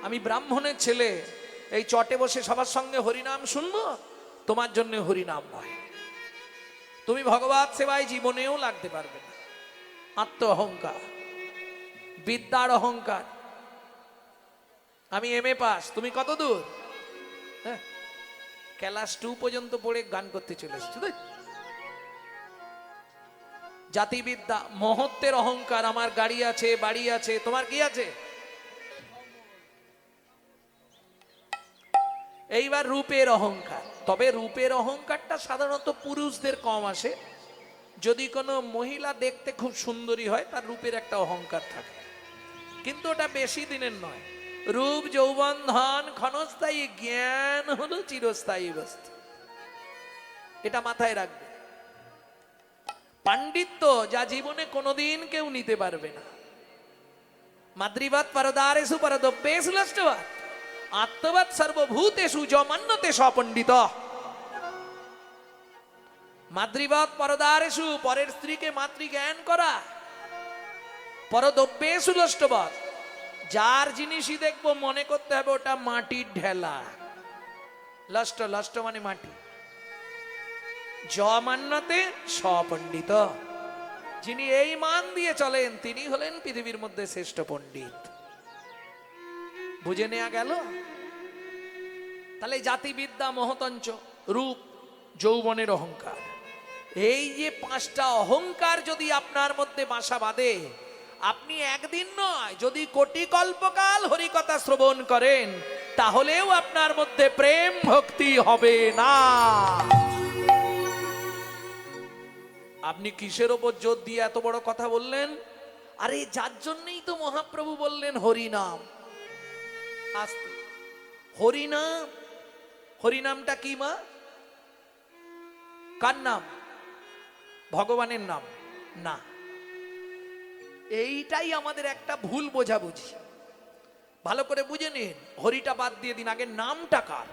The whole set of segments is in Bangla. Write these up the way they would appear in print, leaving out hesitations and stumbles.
আমি ব্রাহ্মণের ছেলে, এই চটে বসে সবার সঙ্গে হরিনাম শুনবো? তোমার জন্য হরিনাম নয়। তুমি ভগবত সেবায় জীবনেও লাগতে পারবে না। আত্ম অহংকার, বিদ্যার অহংকার। আমি এমএ পাস, তুমি কত দূর? হ্যাঁ, ক্লাস 2 পর্যন্ত পড়ে গান করতে চলে এসেছো। জাতিবিদ্যা, মহত্বের অহংকার। আমার গাড়ি আছে, বাড়ি আছে, তোমার কি আছে? এইবার রূপের অহংকার। তবে রূপের অহংকারটা সাধারণত পুরুষদের কম আসে। যদি কোনো মহিলা দেখতে খুব সুন্দরী হয়, তার রূপের একটা অহংকার থাকে, কিন্তু ওটা বেশি দিনের নয়। রূপ যৌবন ধন ক্ষণস্থায়ী, জ্ঞান হলো চিরস্থায়ী বস্তু। এটা মাথায় রাখবে। পাণ্ডিত্য যা জীবনে কোনোদিন কেউ নিতে পারবে না। মাদ্রিবাদ পরদারেষু পরদব্যেষু লষ্টবাদ আত্মবাদ সর্বভূতেষু যমান্যতে সপণ্ডিত। মাদ্রিবাদ পরদারেষু, পরের স্ত্রীকে মাতৃ জ্ঞান করা। পরদব্যেষু লষ্টবাদ, যার জিনিসই দেখবো মনে করতে হবে ওটা মাটির ঢেলা। লষ্ট, লষ্ট মানে মাটি। যমান্যতে সপণ্ডিত, যিনি এই মান দিয়ে চলেন তিনি হলেন পৃথিবীর মধ্যে শ্রেষ্ঠ পণ্ডিত। বুঝে নেওয়া গেল? তাহলে জাতিবিদ্যা, মহতঞ্চ, রূপ, যৌবনের অহংকার, এই যে 5টা অহংকার যদি আপনার মধ্যে বাসা বাঁধে, আপনি একদিন নয়, যদি কোটি কল্পকাল হরিকথা শ্রবণ করেন, তাহলেও আপনার মধ্যে প্রেম ভক্তি হবে না। আপনি কিসের ওপর জোর দিয়ে এত বড় কথা বললেন? আরে যার জন্যই তো মহাপ্রভু বললেন হরিনাম। আস্তে, হরিনাম। হরিনামটা কি মা? কার নাম? ভগবানের নাম না। এইটাই আমাদের একটা ভুল বোঝাবুঝি। ভালো করে বুঝে নিন। হরিটা বাদ দিয়ে দিন, আগে নামটা কার?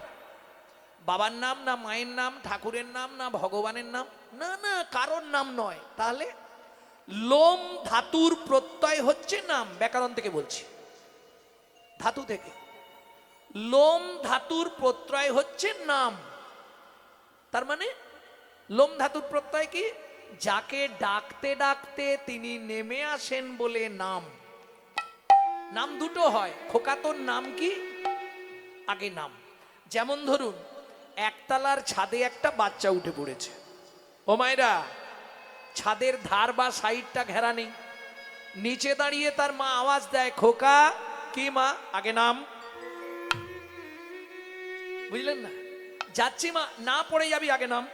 বাবার নাম না মায়ের নাম, ঠাকুরের নাম না ভগবানের নাম? না না, কারোর নাম নয়। তাহলে লোম ধাতুর প্রত্যয় হচ্ছে নাম। ব্যাকরণ থেকে বলছি, ধাতু থেকে। লোম ধাতুর প্রত্যয় হচ্ছে নাম। তার মানে লোম ধাতুর প্রত্যয় কি? যাকে ডাকতে ডাকতে তিনি নেমে আসেন বলে নাম। নাম দুটো হয়। খোকা তোর নাম কি? আগে নাম। যেমন ধরুন, একতলার ছাদে একটা বাচ্চা উঠে পড়েছে। ও মায়েরা, ছাদের ধার বা সাইডটা ঘেরা নেই। নিচে দাঁড়িয়ে তার মা আওয়াজ দেয়, খোকা। কি মা? আগে নাম। বুঝলেন না? যাচ্ছি মা, না পড়ে যাবি, আগে নাম।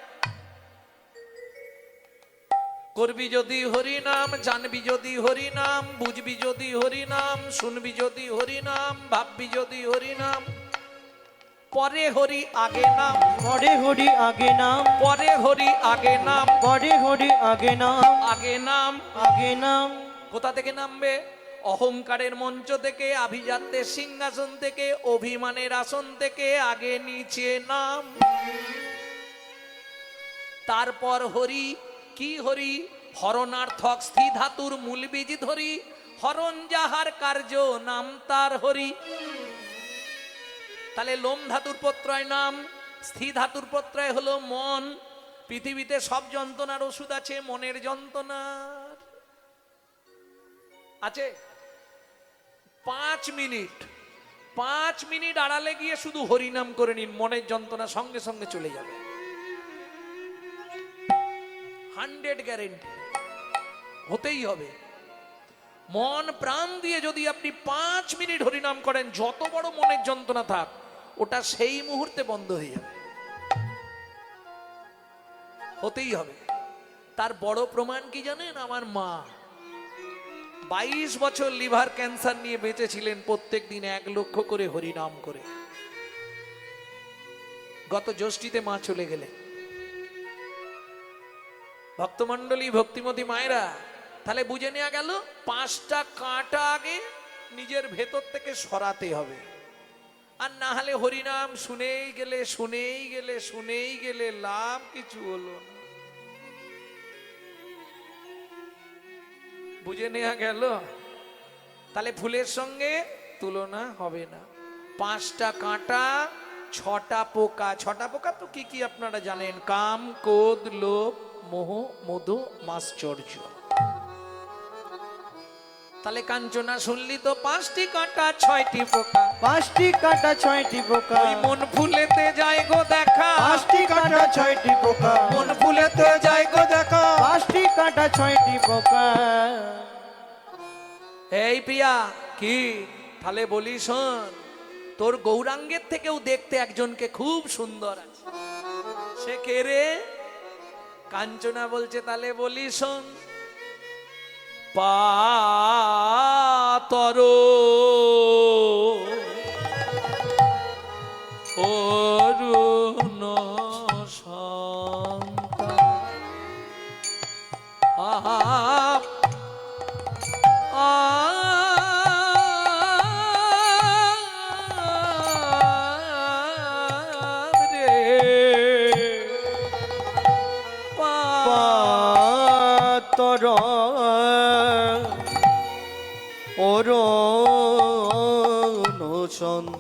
করবি যদি হরি নাম, জানবি যদি হরি নাম, বুঝবি যদি হরি নাম, শুনবি যদি হরি নাম, ভাববি যদি হরি নাম, পরে হরি আগে নাম। পরে হরি আগে নাম, পরে হরি আগে নাম, পরে হরি আগে নাম, আগে নাম। আগে নাম। কোথা থেকে নামবে? অহংকারের মঞ্চ থেকে, আভিজাত্যের সিংহাসন থেকে, অভিমানের আসন থেকে আগে নিচে নাম, তারপর হরি। কি হরি? হরণার্থক স্থি ধাতুর মূল বীজ ধরি, হরণ যাহার কার্য নাম তার হরি। তাহলে লোম ধাতুর প্রত্যয় নাম, স্থি ধাতুর প্রত্যয় হলো মন। পৃথিবীতে সব যন্ত্রণার ওষুধ আছে, মনের যন্ত্রণার আছে। 5 মিনিট, 5 মিনিট আড়ালে গিয়ে শুধু হরিনাম করে নিন, মনের যন্ত্রণা সঙ্গে সঙ্গে চলে যাবে। 100 গ্যারেন্টি। হতেই হবে। মন প্রাণ দিয়ে যদি আপনি 5 মিনিট হরিনাম করেন, যত বড় মনের যন্ত্রণা থাক, ওটা সেই মুহূর্তে বন্ধ হয়ে যাবে। হতেই হবে। তার বড় প্রমাণ কি জানেন? আমার মা 22 বছর লিভার ক্যান্সার নিয়ে বেঁচেছিলেন, প্রত্যেক দিন 1 লক্ষ করে হরিনাম করে। গত জ্যৈষ্ঠীতে মা চলে গেলেন। ভক্তমণ্ডলী, ভক্তিমতী মায়েরা, তাহলে বুঝে নেওয়া গেল 5টা কাঁটা আগে নিজের ভেতর থেকে সরাতে হবে। আর না হলে হরিনাম শুনেই গেলে শুনেই গেলে শুনেই গেলে লাভ কিছু হলো না। বুঝে নেওয়া গেল? তাহলে ফুলের সঙ্গে তুলনা হবে না। 5টা কাঁটা, 6টা পোকা। 6টা পোকা তো কি কি আপনারা জানেন? কাম, ক্রোধ, লোভ, মোহ, মদ, মাশ্চর্য। তাহলে কাঞ্চনা শুনলি তো 5টি কাঁটা 6টি পোকা। 5টি কাঁটা 6টি পোকা। ওই মন ফুলেতে যায় গো দেখা। 5টি কাঁটা 6টি পোকা। মন ফুলেতে যায় গো দেখা। 5টি কাঁটা 6টি পোকা। এই প্রিয়া কি? তাহলে বলি শোন, তোর গৌরাঙ্গের থেকেও দেখতে একজনকে খুব সুন্দর আছে। সে কে রে? কাঞ্চনা বলছে তাহলে বলি শোন, পাতর অরুণ সন্তান। পাতর অরুণ সন্তান।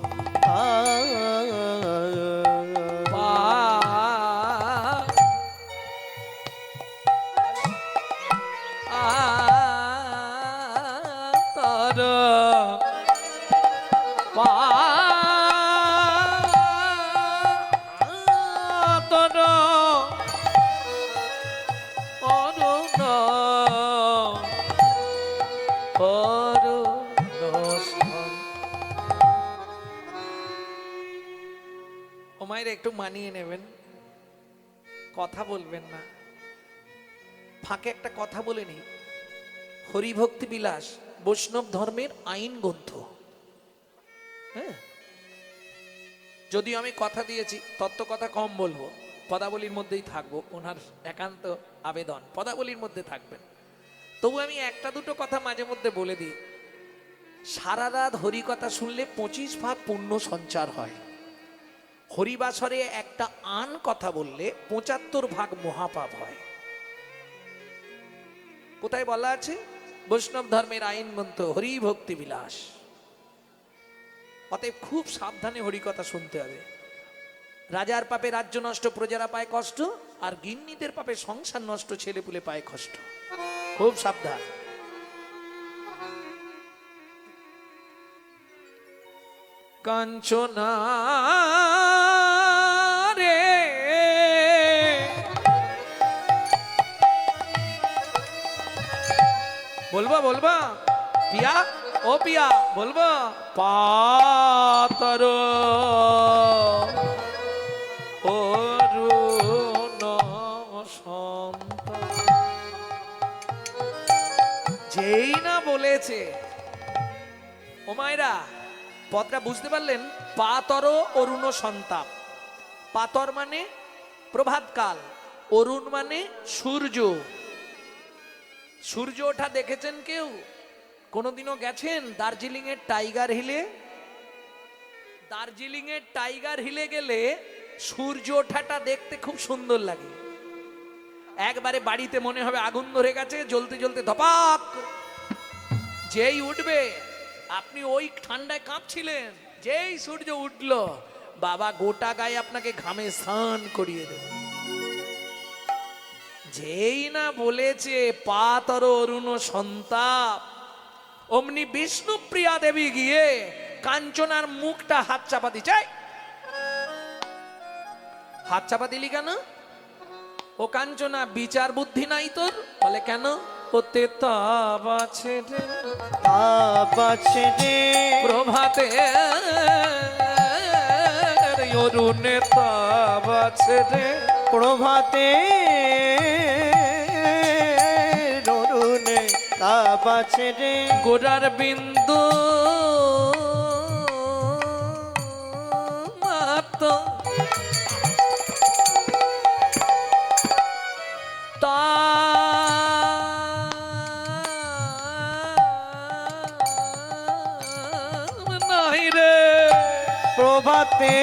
ও মায়ের একটু মানিয়ে নেবেন, কথা বলবেন না। ফাঁকে একটা কথা বলে নি, হরিভক্তি বিলাস বৈষ্ণব ধর্মের আইন গ্রন্থ। হ্যাঁ, যদিও আমি কথা দিয়েছি তত্ত্ব কথা কম বলবো, পদাবলীর মধ্যেই থাকবো, ওনার একান্ত আবেদন পদাবলীর মধ্যে থাকবেন। তবু আমি একটা দুটো কথা মাঝে মধ্যে বলে দিই। সারা রাত হরি কথা শুনলে 25 ভাগ পুণ্য সঞ্চার হয়। হরিবাসরে একটা আন কথা বললে 75 ভাগ মহাপাপ হয়। কোথায় বলা আছে? বৈষ্ণব ধর্মের আইন গ্রন্থ হরি ভক্তি বিলাস। অতএব খুব সাবধানে হরি কথা শুনতে হবে। রাজার পাপে রাজ্য নষ্ট, প্রজারা পায় কষ্ট, আর গিন্নিদের পাপে সংসার নষ্ট, ছেলেপুলে পায় কষ্ট। খুব সাবধান। কাঞ্চনা রে বলবা বলবা পিয়া, ও পিয়া বলবা, পাতর অরুণ সন্তান। যেই না বলেছে, ও মায়েরা পদটা বুঝতে পারলেন? পাতর অরুণ সন্তাপ। পাতর মানে প্রভাতকাল, অরুণ মানে সূর্য। সূর্য ওঠা দেখেছেন কেউ? কোনোদিনও গেছেন দার্জিলিং এর টাইগার হিলে? দার্জিলিং এর টাইগার হিলে গেলে সূর্য ওঠাটা দেখতে খুব সুন্দর লাগে। একবারে বাড়িতে মনে হবে আগুন ধরে গেছে, জ্বলতে জ্বলতে ধপাক যেই উঠবে, আপনি ওই ঠান্ডায় কাঁপছিলেন, যেই সূর্য উঠলো বাবা গোটা গায়ে আপনাকে ঘামে স্নান করিয়ে দেবে। যেই না বলেছে পাতর অরুণ সন্তাপ, অমনি বিষ্ণুপ্রিয়া দেবী গিয়ে কাঞ্চনার মুখটা হাত চাপা দিচ্ছে। হাত চাপা দিলি কেন? ও কাঞ্চনা বিচার বুদ্ধি নাই তোর? বলে কেন? ওতে তাপ আছে রে, তাপ আছে রে প্রভাতে অরুণে তাপ আছে রে, প্রভাতে অরুণে তাপ আছে রে। গোড়ার বিন্দু মাত্র নাই রে, প্রভাতে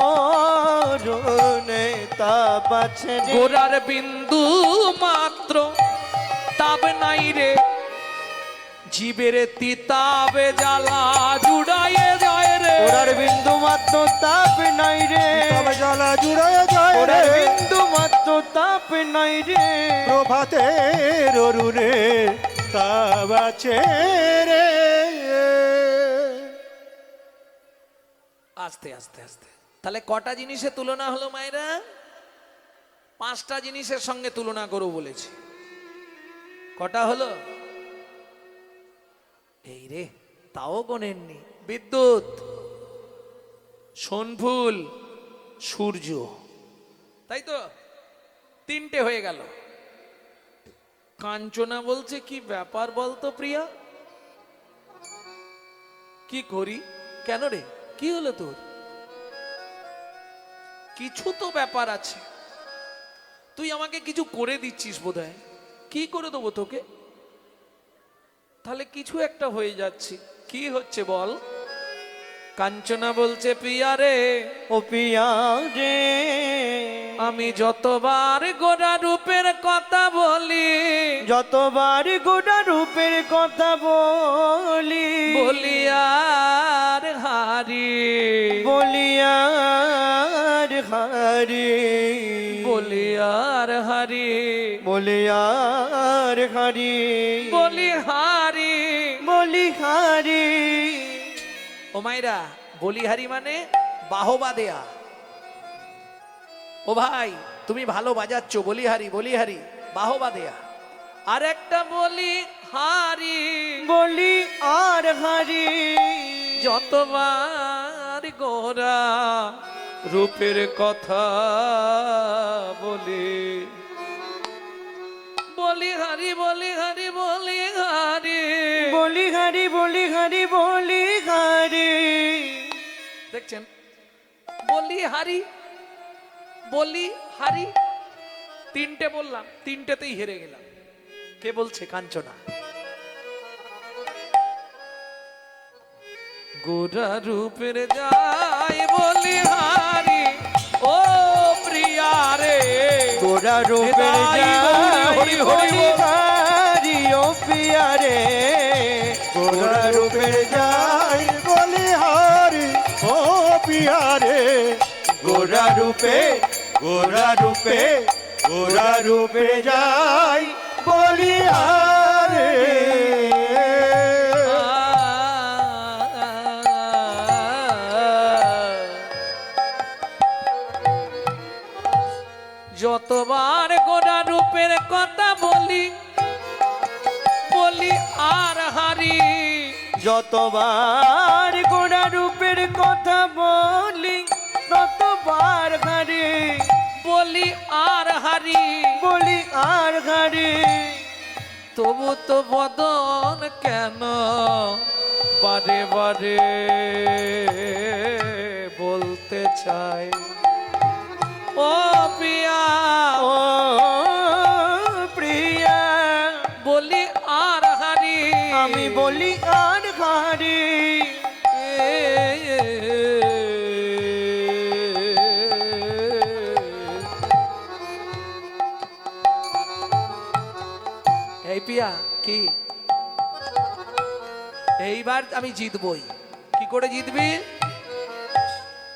অরুণে তাপ আছে রে। গোড়ার বিন্দু মাত্র তাপ নাই রে, জীবের তিতাবে জ্বালা জুড়াইয়ে যায় রে। মাত্র তাপ নাই রে, তবে জ্বালা জুড়ায় যায় রে, ওরার বিন্দু মাত্র তাপ নাই রে। প্রভাতের অরুণে তাপ আছে রে। আস্তে আস্তে আস্তে। তাহলে কটা জিনিসের তুলনা হলো মায়েরা? 5টা জিনিসের সঙ্গে তুলনা করো বলেছি। কটা হলো? এই রে, তাও গোনেননি। বিদ্যুৎ, সোনফুল, সূর্য, তাই তো 3টে হয়ে গেল। কাঞ্চনা বলছে কি ব্যাপার বলতো প্রিয়া, কি করি? কেন রে, কি হলো তোর? কিছু তো ব্যাপার আছে, তুই আমাকে কিছু করে দিচ্ছিস বোধহয়। কি করে দেবো তোকে? তাহলে কিছু একটা হয়ে যাচ্ছে, কি হচ্ছে বল? কাঞ্চনা বলছে প্রিয়া রে, ও পিয়া রে, আমি যতবার গোরা রূপের কথা বলি, যতবার গোটা রূপের কথা বলি, বলি আর হারি, বলিয়ার হারি, বলি আর হারি, বলিয়ার হারি, বলি হারি। বলি হারি। ও মাইরা, বলিহারি মানে বাহবা দেয়া। ও ভাই, তুমি ভালো বাজাচ্ছ, বলিহারি বলিহারি, বাহবা দেয়া। আর একটা বলি হারি, বলি আর হারি, যতবার গোরা রূপের কথা বলি, বলি হারি বলি হারি বলি হারি, বলি হারি, বলি হারি, বলি হারি। দেখছেন, বলি হারি বলি হারি, 3টে বললাম, 3টেতেই হেরে গেলাম। কে বলছে? কাঞ্চনা। গোরা রূপের যাই বলি হারি, ও প্রিয়া রে, গোরা রূপের হরি হরি যাই হরি বলি হারি, ও পিয়া রে, গোরা রূপের যাই বলি হারি, ও পিয়া রে। গোরা রূপে, গোরা রূপে, গোরা রূপে যাই বলি হারি। যতবার গোরা রূপের কথা বলি, বলি আর হারি, যতবার গোরা রূপের কথা বলি, ততবার হারি, বলি আর হারি। বলি আর হারি। তবু তো বদন কেন বারে বারে বলতে চাই, ও প্রিয়া, ও প্রিয়া, বলি আর হারি, আমি বলি আর হারি। এই পিয়া, কি এইবার আমি জিতবই। কি করে জিতবি?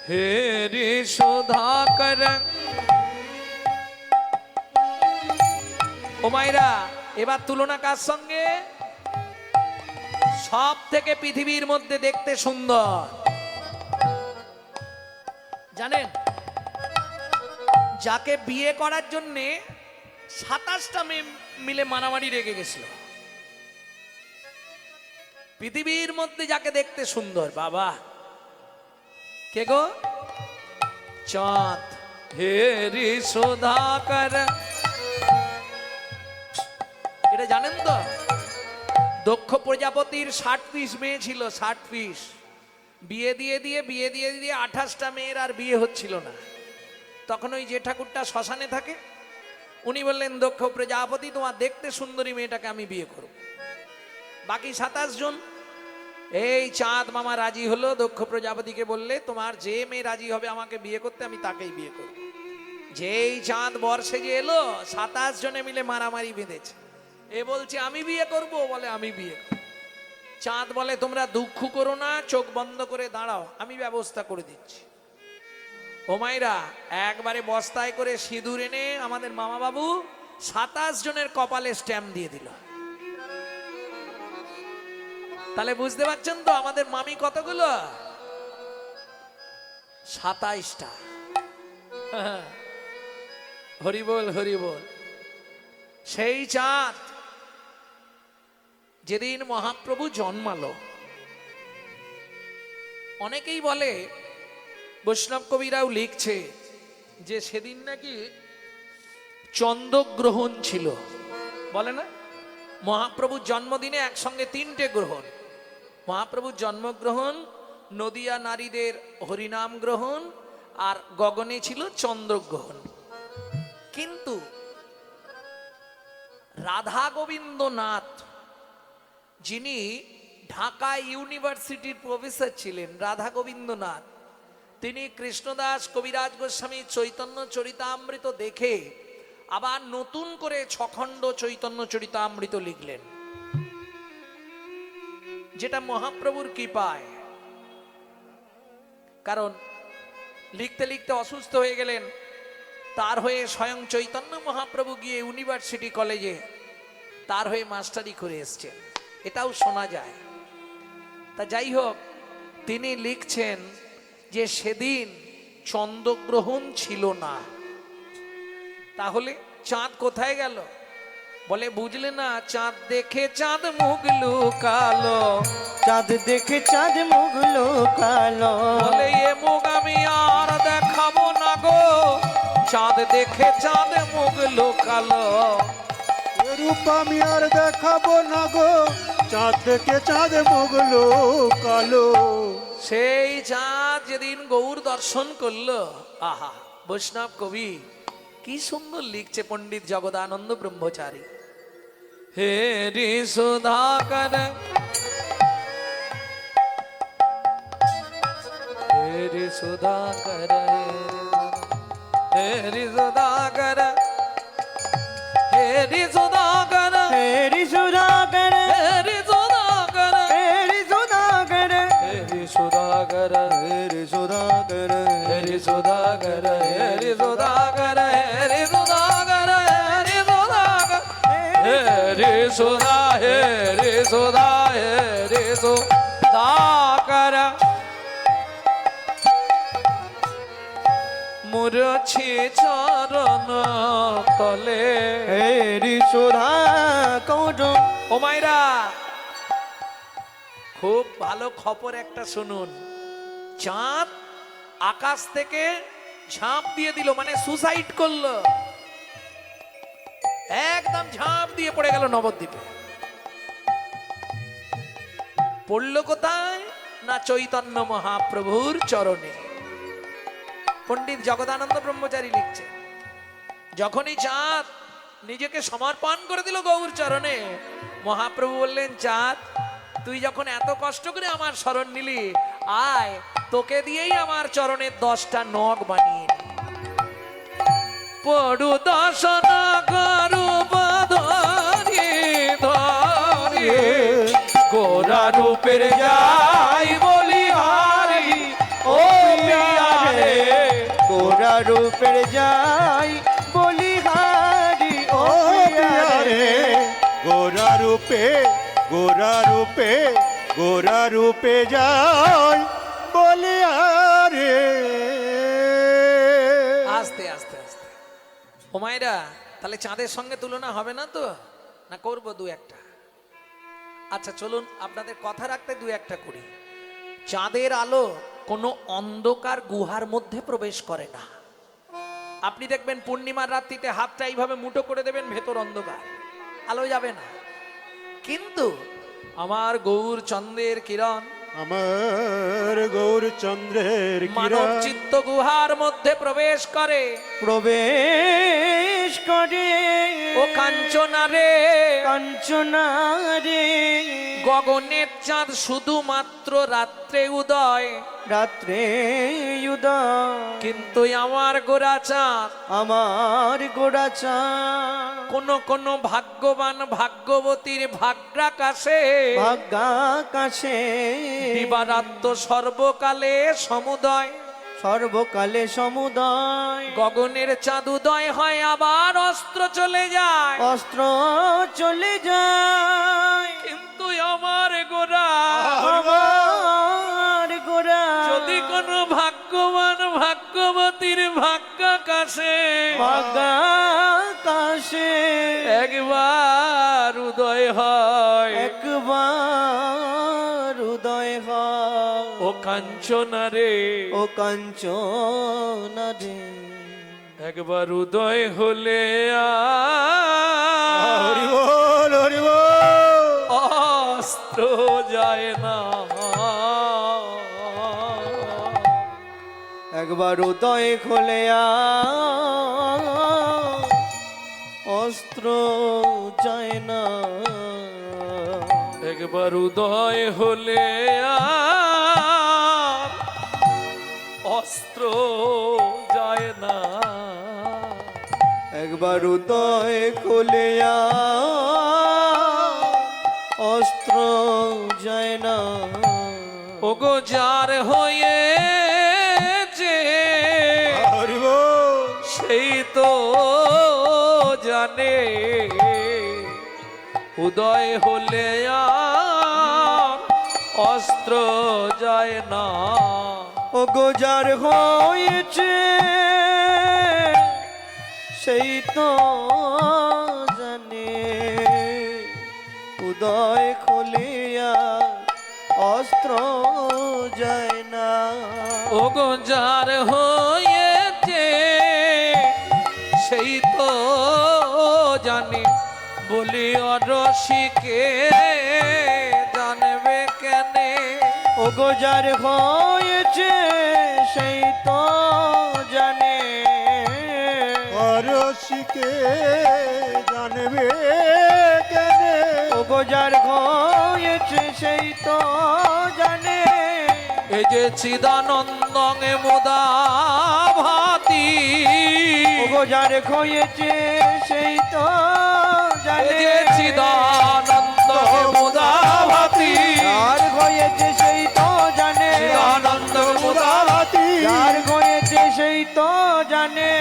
হে রে সুধাকর। ও মাইরা, এবার তুলনা কার সঙ্গে? সব থেকে পৃথিবীর মধ্যে দেখতে সুন্দর, জানেন, যাকে বিয়ে করার জন্যে 27টা মেয়ে মিলে মারামারি রেগে গেছিল। পৃথিবীর মধ্যে যাকে দেখতে সুন্দর, বাবা কে গো? চাঁদ। হে রে সুধাকর। এটা জানেন তো, দক্ষ প্রজাপতির 60 পিস মেয়ে ছিল, 60 পিস। বিয়ে দিয়ে 28টা মেয়ের আর বিয়ে হচ্ছিল না। তখন ওই যে ঠাকুরটা শ্মশানে থাকে, উনি বললেন, দক্ষ প্রজাপতি, তোমার দেখতে সুন্দরী মেয়েটাকে আমি বিয়ে করব। বাকি 27 জন, এই চাঁদ মামা রাজি হলো। দক্ষ প্রজাপতিকে বললে, তোমার যে মেয়ে রাজি হবে আমাকে বিয়ে করতে, আমি তাকেই বিয়ে করব। যেই চাঁদ বর্ষে যে এলো, 27 জনে মিলে মারামারি বেঁধেছে। এ বলছে আমি বিয়ে করব, বলে আমি বিয়ে করব। চাঁদ বলে তোমরা দুঃখ করো না, চোখ বন্ধ করে দাঁড়াও, আমি ব্যবস্থা করে দিচ্ছি। ও মাইরা একবারে বস্তায় করে সিঁদুর এনে আমাদের মামা বাবু 27 জনের কপালে স্ট্যাম্প দিয়ে দিল। তাহলে বুঝতে পারছেন তো আমাদের মামি কতগুলো? 27টা। হরি বল হরি বল। সেই চাঁদ যেদিন মহাপ্রভু জন্মালো, অনেকেই বলে, বৈষ্ণব কবিরাও লিখছে যে সেদিন নাকি চন্দ্রগ্রহণ ছিল। বলে না, মহাপ্রভুর জন্মদিনে একসঙ্গে 3টে গ্রহণ। মহাপ্রভুর জন্মগ্রহণ, নদিয়া নারীদের হরিনাম গ্রহণ, আর গগনে ছিল চন্দ্রগ্রহণ। কিন্তু রাধা গোবিন্দ নাথ, যিনি ঢাকা ইউনিভার্সিটির প্রফেসর ছিলেন, রাধা গোবিন্দ নাথ, তিনি কৃষ্ণদাস কবিরাজ গোস্বামী চৈতন্য চরিতামৃত দেখে আবার নতুন করে 6 খণ্ড চৈতন্য চরিতামৃত লিখলেন, যেটা মহাপ্রভুর কৃপায়। কারণ লিখতে লিখতে অসুস্থ হয়ে গেলেন, তার হয়ে স্বয়ং চৈতন্য মহাপ্রভু গিয়ে ইউনিভার্সিটি কলেজে তার হয়ে মাস্টারি করে এসছেন, এটাও শোনা যায়। তা যাই হোক, তিনি লিখছেন যে সেদিন চন্দ্রগ্রহণ ছিল না। তাহলে চাঁদ কোথায় গেল? বলে বুঝলে না, চাঁদ দেখে চাঁদ মুখ লুকালো, চাঁদ দেখে চাঁদ মুখ লুকালো। বলে এ মুখ আমি আর দেখাবো না গো, চাঁদ দেখে চাঁদ মুখ লুকালো। এ রূপ আমি আর দেখাবো না গো, চাঁদ দেখে চাঁদ মুখ লুকালো। সেই চাঁদ যেদিন গৌর দর্শন করলো, আহা, বৈষ্ণব কবি কি সুন্দর লিখছে পণ্ডিত জগদানন্দ ব্রহ্মচারী। হে রে সুধাকর, হে রে সুধাকর, হে রে সুধাকর, হে রে সুধাকর, হেরি সুধাকর, হে রে সুধাকর, হেরি সুধাকর, হে রে সুধাকর, হেরি সুধাকর, হরি সুধাকর, হরি সুধাকর, হরি সুধাকর, হরি সুধাকর, হরি সুধা, হরি সুধা, হরি সুধাকর। মুরছি চরণ তলে। হেরি সুধাকর। ও মাইরা, খুব ভালো খবর একটা শুনুন। চাঁদ আকাশ থেকে ঝাঁপ দিয়ে দিল, মানে সুসাইড করলো, একদম ঝাঁপ দিয়ে পড়ে গেল নবদ্বীপে। পড়লো কোথায়? না চৈতন্য মহাপ্রভুর চরণে। পণ্ডিত জগদানন্দ ব্রহ্মচারী লিখছে, যখনই চাঁদ নিজেকে সমর্পণ করে দিল গৌর চরণে, মহাপ্রভু বললেন, চাঁদ তুই যখন এত কষ্ট করে আমার শরণ নিলি, আয় তোকে দিয়েই আমার চরণের 10টা নখ বানিয়ে নি। পড়ু দর্শন করু ধরি ধরি, গোরা রূপের যাই বলি হারি, ও পিয়া রে, গোরা রূপের যাই বলিহারি। ও পিয়া রে, গোরা রূপে, গোরা রূপে, গোরা রূপে যাই বলে আরে। আস্তে আস্তে আস্তে। ও মায়েরা, তাহলে চাঁদের সঙ্গে তুলনা হবে না তো? না করবো 2-1টা? আচ্ছা চলুন, আপনাদের কথা রাখতে 2-1টা করি। চাঁদের আলো কোনো অন্ধকার গুহার মধ্যে প্রবেশ করে না। আপনি দেখবেন পূর্ণিমার রাত্রিতে হাতটা এইভাবে মুঠো করে দেবেন, ভেতর অন্ধকার, আলো যাবে না। কিন্তু আমার গৌর চন্দ্রের কিরণ, আমার গৌরচন্দ্রের মানব কিরণ চিত্ত গুহার মধ্যে প্রবেশ করে। প্রবেশ করে ও কাঞ্চনা রে, কাঞ্চনা রে, গগনের চাঁদ শুধুমাত্র রাত্রে উদয়, রাত্রে উদয় কিন্তু আমার গোরা চাঁদ আমার গোড়া চাঁদ কোন ভাগ্যবান ভাগ্যবতীর ভাগ্যাকাশে ভাগ্যাকাশে দিবারাত্র সর্বকালে সমুদয় সর্বকালে সমুদয় গগনের চাঁদ উদয় হয় আবার অস্ত্র চলে যায় অস্ত্র চলে যায় কিন্তু আমার গোরা আমার গোড়া যদি কোনো ভাগ্যবান ভাগ্যবতীর ভাগ্যাকাশে ভাগ্যাকাশে একবার উদয় হয় একবার উদয় হয় ও কাঞ্চনা রে ও কাঞ্চনা রে একবার উদয় হলে হরি বল হরি বল অস্ত্র যায় না একবার উদয় খোলে অস্ত্র যায় না একবার উদয় হলে অস্ত্র যায় না একবার উদয় খোলে অস্ত্র যায় না ওগো যার হয়েছে হরি বল সেই তো জানে উদয় হলে আর অস্ত্র যায় না ও গোজার হয়েছে সেই তো জানে উদয় খুলিয়া অস্ত্র যায় না ওগো যার হয়েছে সেই তো জানে বলি অরসিকে জানবে কেনে ও গোজার হয়েছে সেই তো জানে রসিকে জানবে কেনে ও গোজার হয়েছে সেই তো জানে এ যে চিদানন্দং মুদা ভাতি ও গোজার হয়েছে সেই তো এ জানে যে চিদানন্দ মুদা ভাতি যার হয়েছে সেই তো জানে চিদানন্দ মুদা মুদাতি যার হয়েছে সেই তো জানে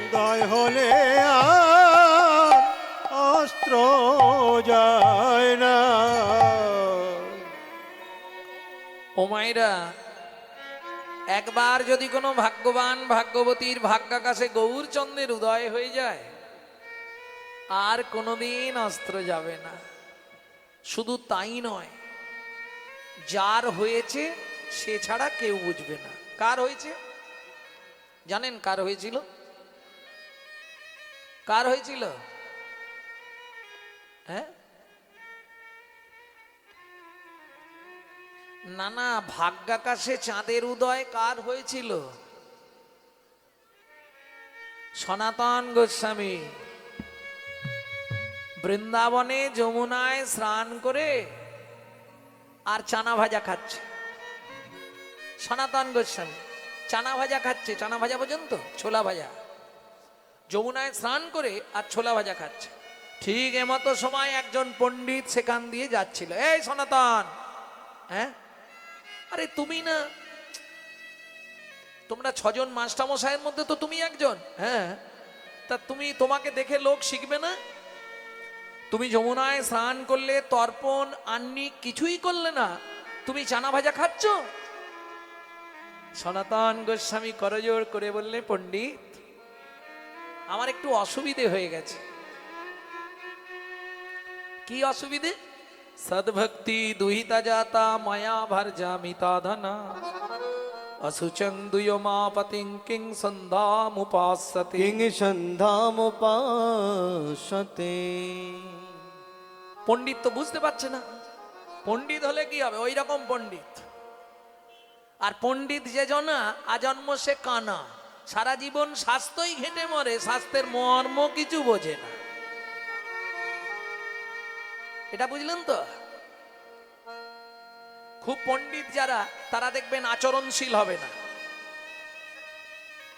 উদয় হলে আর অস্ত্র যায় না ও মায়েরা একবার যদি কোনো ভাগ্যবান ভাগ্যবতীর ভাগ্যাকাশে গৌরচন্দ্রের উদয় হয়ে যায় আর কোনোদিন অস্ত্র যাবে না শুধু তাই নয় যার হয়েছে সে ছাড়া কেউ বুঝবে না কার হয়েছে জানেন কার হয়েছিল কার হয়েছিল হ্যাঁ না না ভাগ্যাকাশে চাঁদের উদয় কার হয়েছিল সনাতন গোস্বামী বৃন্দাবনে যমুনায় স্নান করে আর চানা ভাজা খাচ্ছে সনাতন গোস্বামী চানা ভাজা খাচ্ছে চানা ভাজা পর্যন্ত ছোলা ভাজা যমুনায় স্নান করে আর ছোলা ভাজা খাচ্ছে ঠিক এমতো সময় একজন পণ্ডিত সেখান দিয়ে যাচ্ছিল এই সনাতন হ্যাঁ আরে তুমি না তোমরা ছজন মাস্টারমশাইয়ের মধ্যে তো তুমি একজন হ্যাঁ তা তোমাকে দেখে লোক শিখবে না তুমি যমুনায় স্নান করলে তর্পণ আন্নিক কিছুই করলে না তুমি চানা ভাজা খাচ্ছ সনাতন গোস্বামী করজোড় করে বললে পণ্ডিত আমার একটু অসুবিধে হয়ে গেছে কি অসুবিধে সদ্ভক্তি দুহিতা জাতা মায়া ভার্জামিতা ধনা অসুচং দুয়মাপতিং কিং সন্ধ্যামুপাসতে কিং সন্ধ্যামুপাসতে পণ্ডিত তো বুঝতে পারছে না পণ্ডিত হলে কি হবে ওই রকম পণ্ডিত আর পণ্ডিত যে জনা আজন্ম সে কানা সারা জীবন স্বাস্থ্যই ঘেটে মরে স্বাস্থ্যের মর্ম কিছু বোঝে না এটা বুঝলেন তো খুব পণ্ডিত যারা, তারা দেখবেন আচরণশীল হবে না।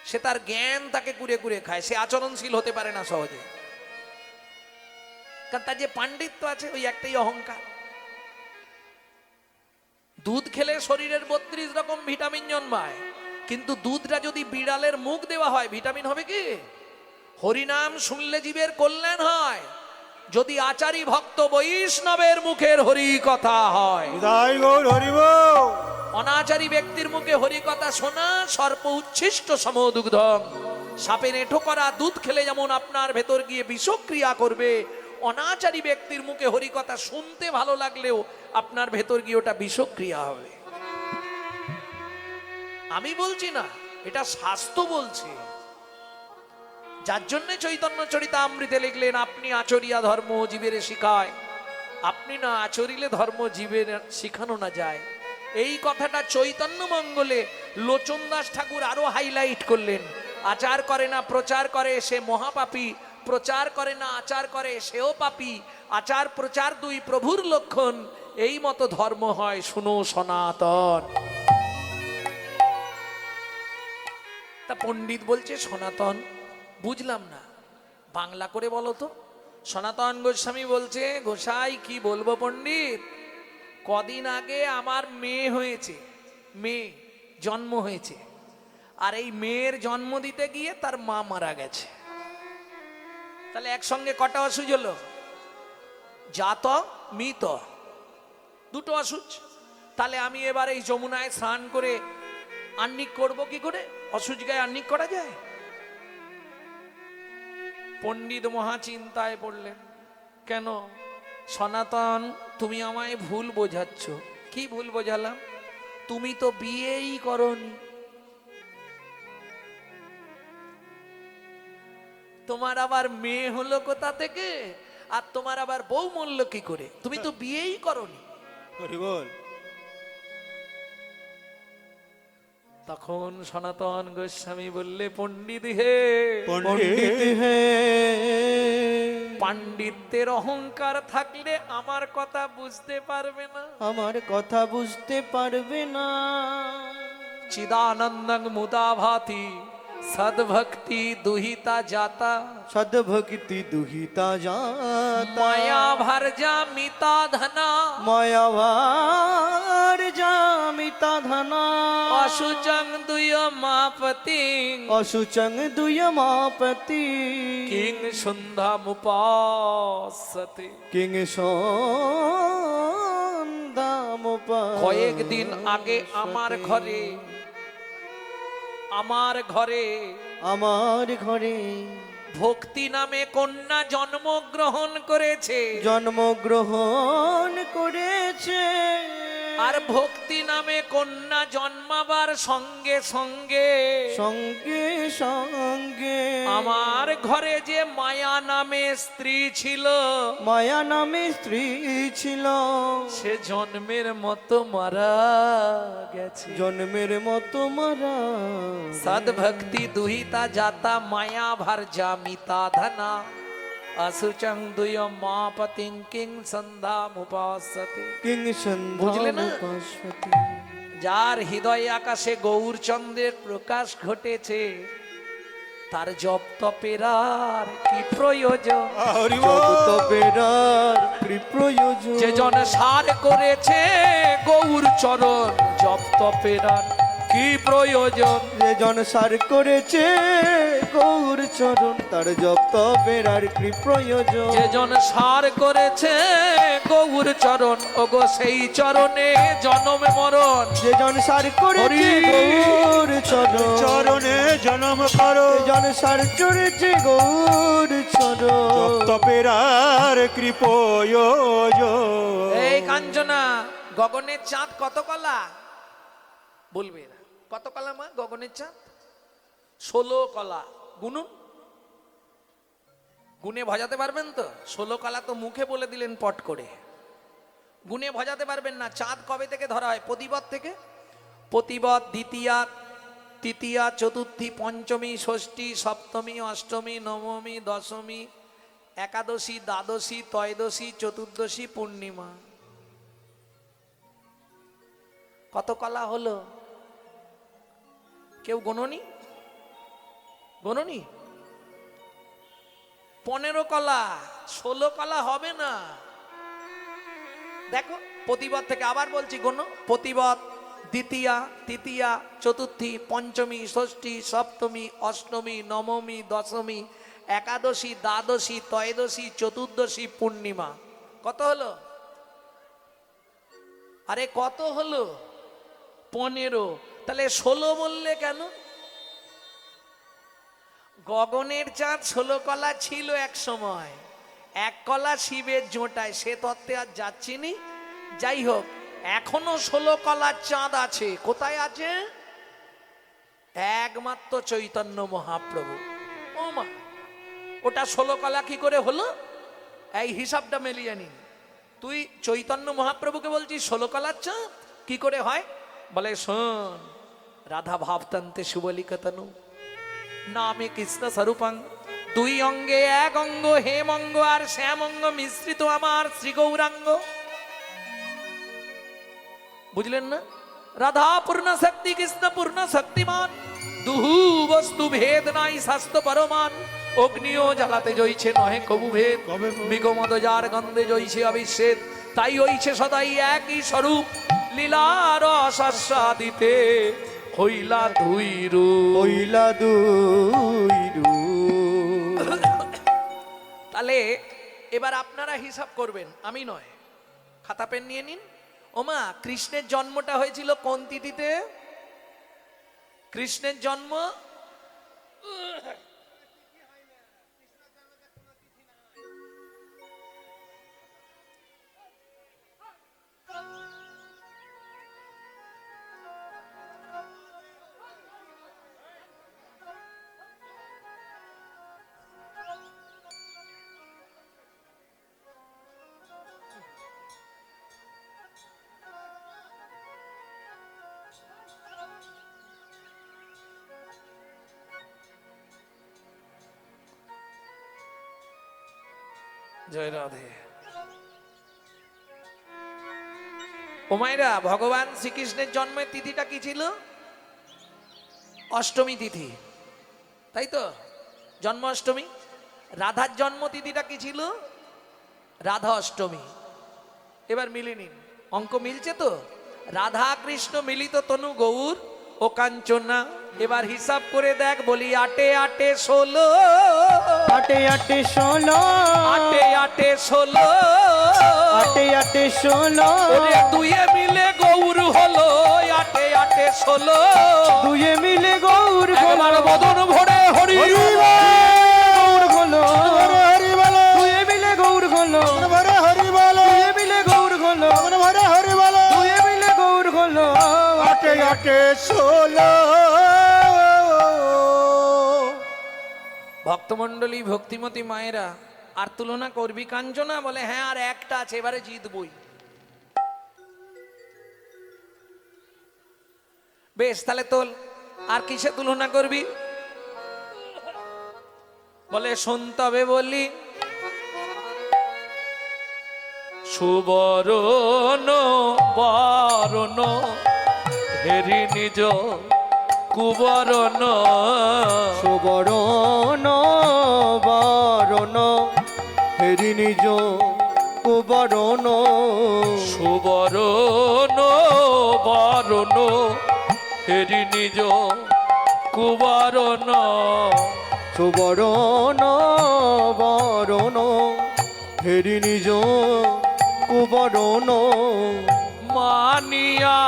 সে তার জ্ঞান তাকে কুরে কুরে খায়, সে আচরণশীল হতে পারে না সহজে। কারণ তার যে পাণ্ডিত্য আছে, ওই একটাই অহংকার। দুধ খেলে শরীরের 32 রকম ভিটামিন জন্মায়, কিন্তু দুধটা যদি বিড়ালের মুখ দেওয়া হয়, ভিটামিন হবে কি? হরিনাম শুনলে জীবের কল্যাণ হয়। যদি আচারী ভক্ত বৈষ্ণবের মুখের হরি কথা হয়, জয় গৌর হরি বল। অনাচারী ব্যক্তির মুখে হরি কথা শোনা সর্প উচ্ছিষ্ট সমদুগ্ধম। সাপের এঁঠো করা দুধ খেলে যেমন আপনার ভেতর গিয়ে বিষক্রিয়া করবে, অনাচারী ব্যক্তির মুখে হরি কথা শুনতে ভালো লাগলেও আপনার ভেতর গিয়ে ওটা বিষক্রিয়া হবে। আমি বলছি না, এটা শাস্ত্র বলছে। যার জন্য চৈতন্য চরিতামৃতে লিখলেন, আপনি আচরিয়া ধর্ম জীবের শিখায়, আপনি না আচরিলে ধর্ম জীবের শিখানো না যায়। এই কথাটা চৈতন্য মঙ্গলে লোচন দাস ঠাকুর আরো হাইলাইট করলেন। আচার করে না প্রচার করে সে মহাপাপী, প্রচার করে না আচার করে সেও পাপী। আচার প্রচার দুই প্রভুর লক্ষণ, এই মতো ধর্ম হয় শুনো সনাতন। তা পণ্ডিত বলছে সনাতন, বুঝলাম না, বাংলা করে বলো তো। সনাতন গোস্বামী বলছে, গোসাই কি বলবো পণ্ডিত, কদিন আগে আমার মেয়ে হয়েছে, মেয়ে জন্ম হয়েছে, আর এই মেয়ের জন্ম দিতে গিয়ে তার মা মারা গেছে। তাহলে একসঙ্গে কটা অসুচ হলো? জাত মৃত, দুটো অসুচ। তাহলে আমি এবার এই যমুনায় স্নান করে আহ্নিক করব কি করে? অসুচ গায়ে আহ্নিক করা যায়? পণ্ডিত মহা চিন্তায় পড়লেন। কেন? সনাতন, তুমি আমায় ভুল বোঝাচ্ছ। কি ভুল বোঝালাম? তুমি তো বিয়েই করনি, তোমার আবার মেয়ে হলো কোথা থেকে, আর তোমার আবার বউ মরল কি করে? তুমি তো বিয়েই করনি। হরি বল। তখন সনাতন গোস্বামী বললে, পণ্ডিত হে, পণ্ডিত হে, পাণ্ডিত্যের অহংকার থাকলে আমার কথা বুঝতে পারবে না। আমার কথা বুঝতে পারবে না। চিদানন্দং মুদা ভাতি সদ্ভক্তি দুহিতা জাতা, সদ্ভক্তি দুহিতা জাতা, মায়া ভার্যা মিতা ধনা, মায়াভার জামিতা ধনা, অশুচং দুয় মাপতি, অশুচং দুয়মাপতি, কিং সন্ধ্যামুপাসতে। কিং সন্ধ্যামুপাসতে। কয়েকদিন আগে আমার ঘরে আমার ঘরে ভক্তি নামে কন্যা জন্মগ্রহণ করেছে, জন্মগ্রহণ করেছে। আর ভক্তি নামে কন্যা জন্মাবার সঙ্গে সঙ্গে সঙ্গে সঙ্গে আমার ঘরে যে মায়া নামে স্ত্রী ছিল, মায়া নামে স্ত্রী ছিল, সে জন্মের মতো মারা গেছে। জন্মের মতো মারা। সদ্ভক্তি দুহিতা জাতা, মায়া ভার্যা মিতা ধনা, অশুচং দুয় মাপতিং কিং সন্ধ্যামুপাসতে। কিং বুঝলে না? সন্ধ্যামুপাসতে। যার হৃদয় আকাশে গৌরচন্দ্রের প্রকাশ ঘটেছে, তার জপ তপের আর কি প্রয়োজন? হরি জপ বল। তপেরার কি প্রয়োজন? যে জন সার করেছে গৌর চরণ, জপ তপের আর কি প্রয়োজন? যে জন সার করেছে গৌর চরণ, তার জপ তপের আর কি প্রয়োজন? যে জন সার করেছে গৌর চরণ, ওগো সেই চরণে জনম মরণ। যে জন সার করেছে গৌর চরণ, চরণে জনম করো, যে জন সার করেছে গৌর চরণ। তপের আর কৃপয়োজন। এই কাঞ্চনা, গগনের চাঁদ কত কলা? বলবে না। কত কলা মা গগনের চাঁদ? 16 কলা। গুনুন, গুনে ভজাতে পারবেন তো? 16 কলা তো মুখে বলে দিলেন পট করে, গুনে ভজাতে পারবেন না। চাঁদ কবে থেকে ধরা হয়? প্রতিপদ থেকে। প্রতিপদ, দ্বিতীয়া, তৃতীয়া, চতুর্থী, পঞ্চমী, ষষ্ঠী, সপ্তমী, অষ্টমী, নবমী, দশমী, একাদশী, দ্বাদশী, ত্রয়োদশী, চতুর্দশী, পূর্ণিমা। কত কলা হলো? কেউ গোননি? গোননি? 15 কলা, 16 কলা হবে না। দেখো প্রতিপদ থেকে আবার বলছি, গোনো। প্রতিপদ, দ্বিতীয়া, তৃতীয়া, চতুর্থী, পঞ্চমী, ষষ্ঠী, সপ্তমী, অষ্টমী, নবমী, দশমী, একাদশী, দ্বাদশী, ত্রয়োদশী, চতুর্দশী, পূর্ণিমা। কত হলো? আরে কত হলো? 15। তাহলে 16 বললে কেন? গগনের চাঁদ 16 কলা ছিল এক সময়, 1 কলা শিবের জোটায়, সে তত্ত্বে আর যাচ্ছি নি। যাই হোক, এখনো 16 কলার চাঁদ আছে। কোথায় আছে? একমাত্র চৈতন্য মহাপ্রভু। ও মা, ওটা 16 কলা কি করে হলো? এই হিসাবটা মিলিয়ে নিন। তুই চৈতন্য মহাপ্রভুকে বলছিস 16 কলার চাঁদ কি করে হয়? বলে শোন, রাধা ভাবতান্তে সুবলিকতনু নামে কৃষ্ণ স্বরূপাং, 2 অঙ্গে 1 অঙ্গ, হেমঙ্গ আর শ্যামঙ্গ মিশ্রিত আমার শ্রী গৌরাঙ্গ। বুঝলেন না? রাধা পূর্ণ শক্তি, কৃষ্ণ পূর্ণ শক্তিমান, দুহু বস্তু ভেদ নাই শাস্ত্র পরমান। অগ্নিও জ্বালাতে জইছে নহে কবু ভেদ, বিগমদ যার গন্ধে জইছে অবিচ্ছেদ। তাই হইছে সদাই একই স্বরূপ, লীলার আস্বাদিতে হইলা 2 রূপ। হইলা 2 রূপ। তাহলে এবার আপনারা হিসাব করবেন, আমি নয়। খাতা পেন নিয়ে নিন। ওমা, কৃষ্ণের জন্মটা হয়েছিল কোন তিথিতে? কৃষ্ণের জন্ম জয় রাধে। ওমাইরা, ভগবান শ্রীকৃষ্ণের জন্মের তিথিটা কি ছিল? অষ্টমী তিথি, তাই তো? জন্মাষ্টমী। রাধার জন্ম তিথিটা কি ছিল? রাধা অষ্টমী। এবার মিলিয়ে নিন, অঙ্ক মিলছে তো? রাধা কৃষ্ণ মিলিত তনু গৌর ও কাঞ্চনা। এবার হিসাব করে দেখ, বলি 8 8 16, 8 8 16, 8 8 16, 8 8 16, ওরে 2 মিলে গৌর হলো 8 8 16। 2 মিলে গৌর হলো, একবার বদন ভরে হরি গৌর হলো, হরি বলো, 2 মিলে গৌর হলো, ভরে হরি বলো, 2 মিলে গৌর হলো, ভরে হরি বলো। 2 মিলে গৌর হলো। 8 8 16। ভক্তমণ্ডলী, ভক্তিমতী মায়েরা, আর তুলনা করবি কাঞ্চনা? বলে হ্যাঁ, আর একটা আছে, এবারে জিতবই। বেশ, তাহলে তোল। আর কিসে তুলনা করবি? বলে শোন তবে বলি, সুবরণ বরণ হেরি নিজ কুবরণ। সুবরণ বরণ হেরি নিজ কুবরণ। সুবরণ বরণ হেরি নিজ কুবরণ। সুবরণ বরণ হেরি নিজ কুবরণ। মানিয়া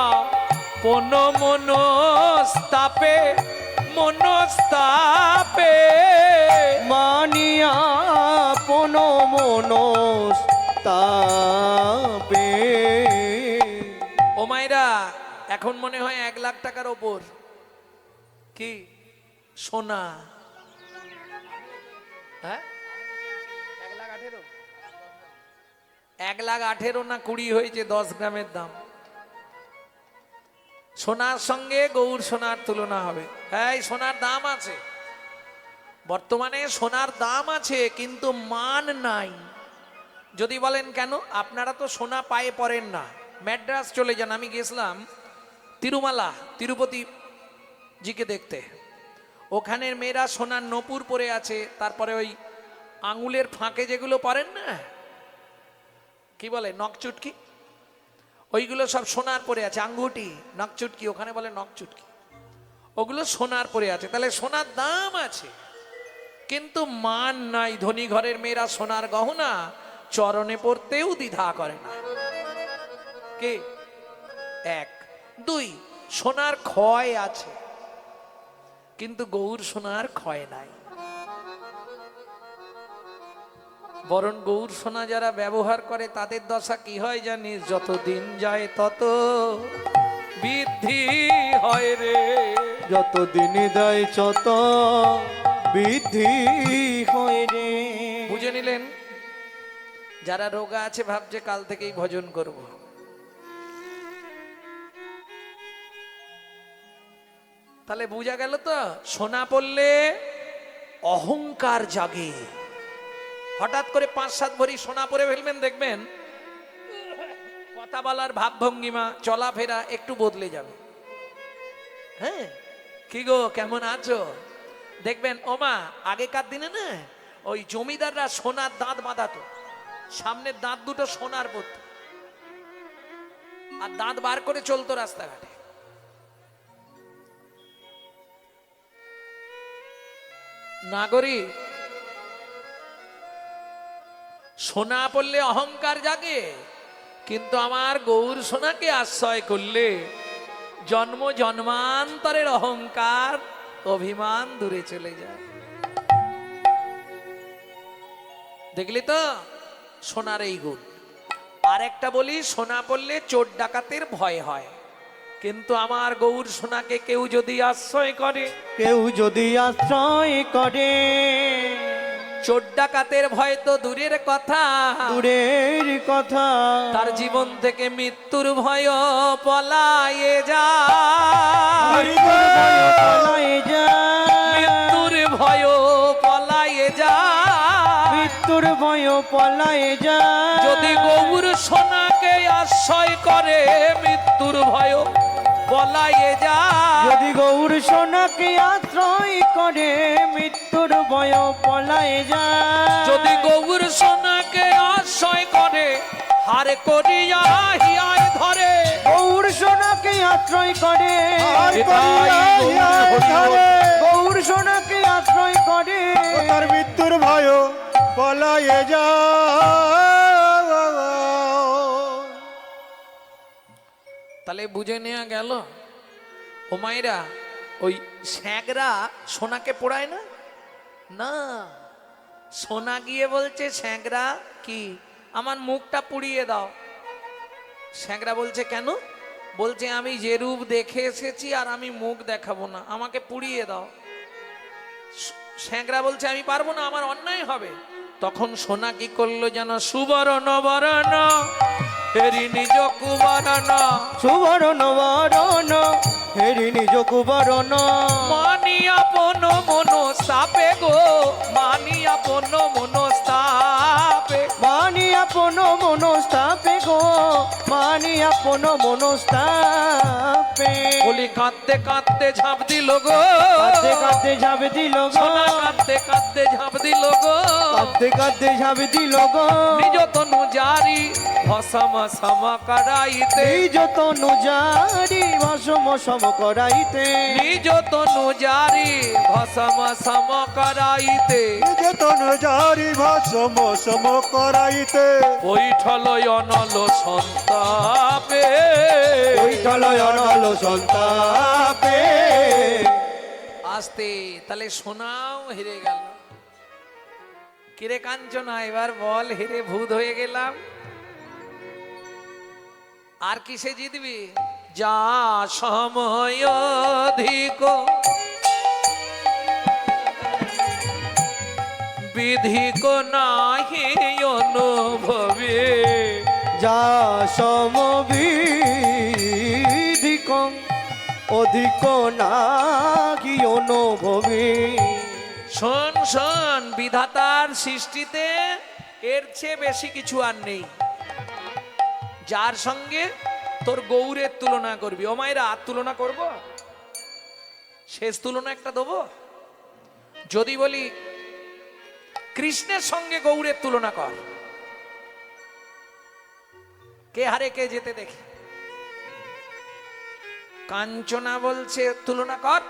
পন মনস্তাপে, মনস্তাপে মানিয়া পন মনস্তাপে। ও মাইরা, এখন মনে হয় 1 লাখ টাকার ওপর। কি সোনা? হ্যাঁ, 1,18,000, 1,18,000 না 20 হয়েছে 10 গ্রামের দাম। সোনার সঙ্গে গৌর সোনার তুলনা হবে? হ্যাঁ, সোনার দাম আছে, বর্তমানে সোনার দাম আছে, কিন্তু মান নাই। যদি বলেন কেন, আপনারা তো সোনা পায়ে পড়েন না, ম্যাড্রাস চলে যান। আমি গেছিলাম তিরুমালা তিরুপতি জিকে দেখতে, ওখানের মেয়েরা সোনার নপুর পরে আছে, তারপরে ওই আঙুলের ফাঁকে যেগুলো পরেন না, কি বলে নকচুটকি, ওইগুলো সব সোনার পরে আছে। আঙ্গুটি নকচুটকি, ওখানে বলে নকচুটকি, ওগুলো সোনার পরে আছে। তাহলে সোনার দাম আছে, কিন্তু মান নাই। ধনী ঘরের মেয়েরা সোনার গহনা চরণে পড়তেও দ্বিধা করে না। কে? এক। দুই, সোনার ক্ষয় আছে, কিন্তু গৌর সোনার ক্ষয় নাই। বরং গৌর সোনা যারা ব্যবহার করে তাদের দশা কি হয় জানিস? যত দিন যায় তত বৃদ্ধি হয় রে। যত দিন দেয় যত বৃদ্ধি হয় রে। বুঝে নিলেন? যারা রোগা আছে ভাবছে কাল থেকেই ভজন করব, তাহলে বুঝা গেল তো, সোনা পড়লে অহংকার জাগে। হঠাৎ করে 5-7 ভরি সোনা পরে ফেলবেন, দেখবেন কথা বলার ভাবভঙ্গিমা চলাফেরা একটু বদলে যাবে। হ্যাঁ, কি গো কেমন আছো? দেখবেন ওমা আগেকার দিনে না ওই জমিদাররা সোনার দাঁত বাঁধাতো, সামনের দাঁত দুটো সোনার পড়তো, আর দাঁত বার করে চলতো রাস্তাঘাটে। নাগরী, সোনা পড়লে অহংকার জাগে, কিন্তু আমার গৌর সোনাকে আশ্রয় করলে জন্ম জন্মান্তরের অহংকার অভিমান দূরে চলে যায়। দেখলি তো সোনার এই গুণ। আর একটা বলি, সোনা পড়লে চোর ডাকাতের ভয় হয়, কিন্তু আমার গৌর সোনাকে কেউ যদি আশ্রয় করে, কেউ যদি আশ্রয় করে, চোর ডাকাতের ভয় তো দূরের কথা, দূরের কথা, তার জীবন থেকে মৃত্যুর ভয় পলায়ে যায়। পলায়ে যায়, মৃত্যুর ভয় পলায়ে যায়। মৃত্যুর ভয় পলায়ে যায়। যদি গৌর সোনাকে আশ্রয় করে মৃত্যুর ভয় পলায়ে যায়। যদি গৌর সোনাকে আশ্রয় করে মৃত্যুর ভয় পলায়ে যায়। যদি গৌর সোনাকে আশ্রয় করে হারে করিয়া হিয়ায় ধরে। গৌর সোনাকে আশ্রয় করে, আর করিয়া হিয়ায় ধরে। গৌর সোনাকে আশ্রয় করে, ও তার মৃত্যুর ভয় পলায়ে যায়। তাহলে বুঝে নেওয়া গেল। ও মায়েরা, ওই স্যাঁকরা সোনাকে পোড়ায় না, না, সোনা গিয়ে বলছে স্যাঁকরা কি আমার মুখটা পুড়িয়ে দাও। স্যাঁকরা বলছে কেন? বলছে আমি যে রূপ দেখে এসেছি আর আমি মুখ দেখাবো না, আমাকে পুড়িয়ে দাও। স্যাঁকরা বলছে আমি পারবো না, আমার অন্যায় হবে। তখন সোনা কি করলো যেন? সুবর্ণ বরণ হেরি নিজ কুবরণ, সুবরণ বরণ হেরি নিজ কুবরণ, মানি আপন মনস্তাপে গো, মানি আপন মনস্তাপে, মানি আপন মনস্তাপে গো, মানি আপন মনস্তাপে। বলি কাঁদতে কাঁদতে ঝাঁপ দিল গো, কাঁদতে কাঁদতে ঝাঁপ দিল গো, সোনা কাঁদতে কাঁদতে ঝাঁপ দিল গো, কাঁদতে কাঁদতে ঝাঁপ দিল গো। নিজ তনু জারি ভসম সম করাইতে, নিজ তনু জারি ভসম সম করাইতে, নিজ তনু জারি ভসম সম করাইতে, নিজ তনু জারি ভস্ম সম করাইতে। বৈঠল অনল সন্তাপে, বৈঠল অনল সন্তাপে। আসতে তাহলে সোনাও হেরে গেল। কিরে কাঞ্চনা, এবার বল, হেরে ভূত হয়ে গেলাম, আর কিসে জিতবি? যা সময় অধিক বিধিক নাহি অনুভবে, যা সমবিধিক অধিক নাহি অনুভবে। শোন শোন, বিধাতার সৃষ্টিতে এর চেয়ে বেশি কিছু আর নেই। যার সঙ্গে তোর গৌরের তুলনা করবি। ও মায়েরা আর তুলনা করব, শেষ তুলনা একটা দেবো। যদি বলি কৃষ্ণের সঙ্গে গৌরের তুলনা কর, কে হারে কে যেতে দেখে? কাঞ্চনা বলছে তুলনা কর,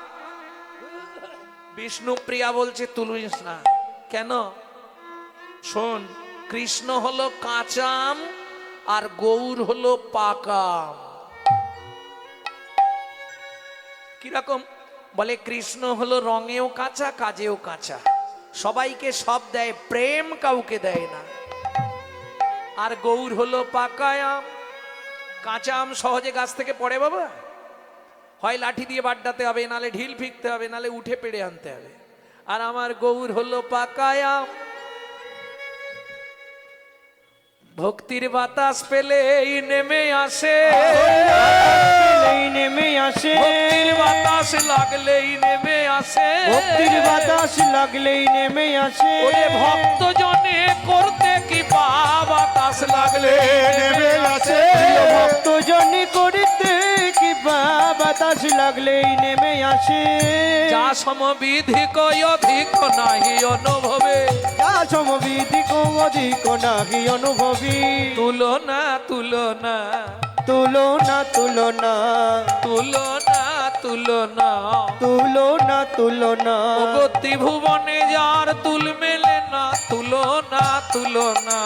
বিষ্ণুপ্রিয়া বলছে তুলিস না। কেন? শোন, কৃষ্ণ হলো কাঁচা আম আর গৌর হলো পাকা আম। কিরকম? বলে কৃষ্ণ হলো রঙেও কাঁচা, কাজেও কাঁচা, সবাইকে সব দেয়, প্রেম কাউকে দেয় না। আর গৌর হলো পাকা আম। কাঁচা আম সহজে গাছ থেকে পড়ে বাবা, হয় লাঠি দিয়ে বাড্ডাতে হবে, নালে ঢিল ফিকতে হবে, নালে উঠে পেড়ে আনতে হবে। আর আমার গৌর হলো পাকা আম। ভক্তির বাতাস পেলেই নেমে আসে, নেমে আসে, ভক্তির বাতাস লাগলেই নেমে আসে, ভক্তির বাতাস লাগলেই নেমে আসে। ওরে ভক্ত জনে করতে কি পা, বাতাস লাগলে নেমে আসে। ভক্ত জনে করিতে কি বাতাস লাগলেই নেমে আসে। যা সমবিধি কয় অধিক নাহি অনুভবে, যা সমবিধি অধিক নাহি অনুভবী। তুলনা তুলনা তুলনা তুলনা তুলনা তুলনা তুলনা তুলনা ওগো ত্রিভুবনে যার তুল মেলে না, তুলনা তুলনা।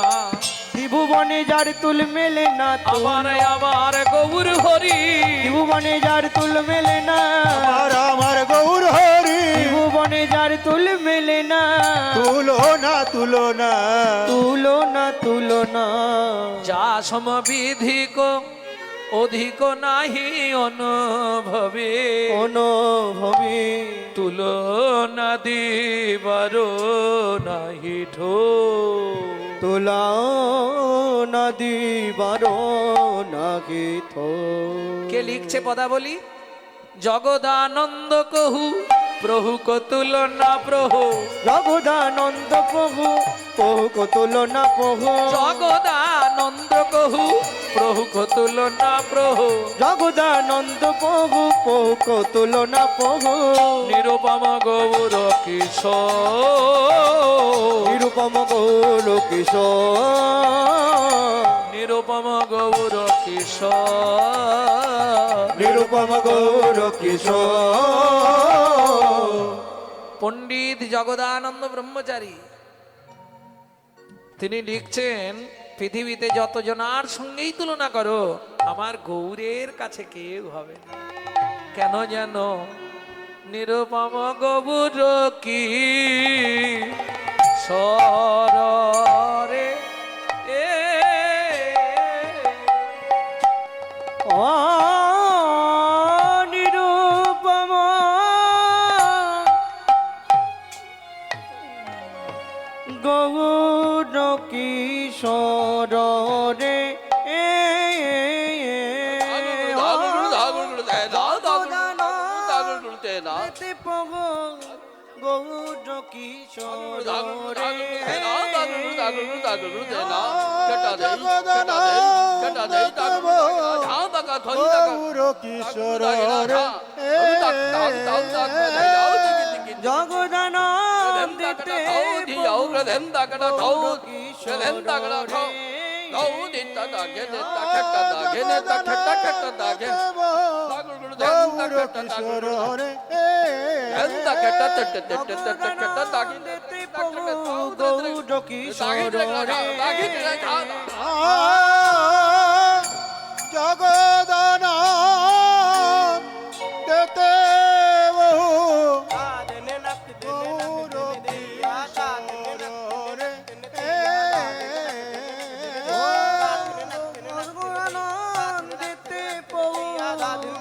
ত্রিভুবনে যার তুল মেলে না, আমার আমার গৌর হরি, ত্রিভুবনে যার তুল মেলে না, আমার আমার গৌর হরি। ত্রিভুবনে যার তুল মেলে না, তুলনা তুলনা তুলনা তুলনা। যা সমবিধিক অধিক নাহি অনুভবে, অনুভবী তুলনা দিবার নাহি ঠো। তুলনা দিবার নাহি থো। কে লিখছে পদাবলী? জগদানন্দ কহু প্রভু কো তুলনা প্রভু, জগদানন্দ প্রভু প্রভু কো তুলনা প্রভু, জগদানন্দ কহু প্রভু কো তুলনা প্রভু। জগদানন্দ প্রভু প্রভু কো তুলনা প্রভু। নিরুপম গৌর কিশোর, নিরুপম গৌর কিশোর, নিরুপম গৌর কিশোর, নিরুপম গৌর কিশোর। পণ্ডিত জগদানন্দ ব্রহ্মচারী তিনি লিখছেন, পৃথিবীতে যতজনার সঙ্গেই তুলনা করো, আমার গৌরের কাছে কেউ হবে না। কেন জানো? নিরুপম গৌর কি সরে এ নিরুপম গৌর কিশোর রে গৌর কিশোর রে গৌর কিশোর রে জগদানন্দিতে গৌর কিশোর রে গৌর কিশোর রে গৌর কিশোর রে জগদান দেতে বহু গৌর কিশোর রে দিতে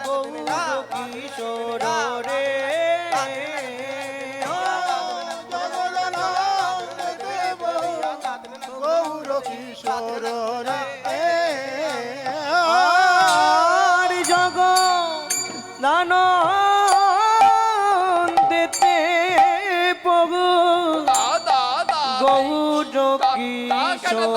গৌর কিশোর রে গৌর কিশোর রে আর জগদানন্দিতে প্রভু গৌর কিশোর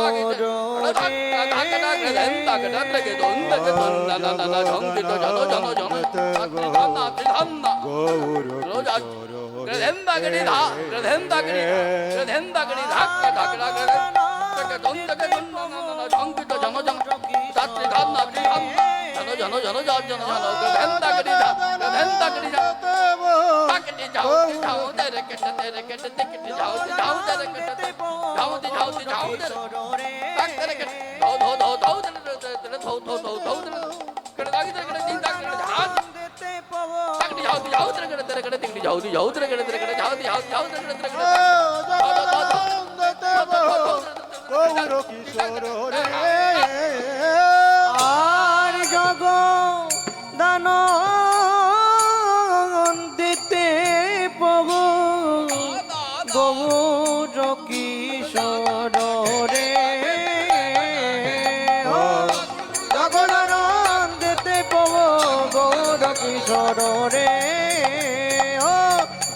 গৌর কিশোর রে আর জগ দান দিতে প্রভু গৌর কিশোর রে জগদান দিতে প্রভু গৌর কিশোর রে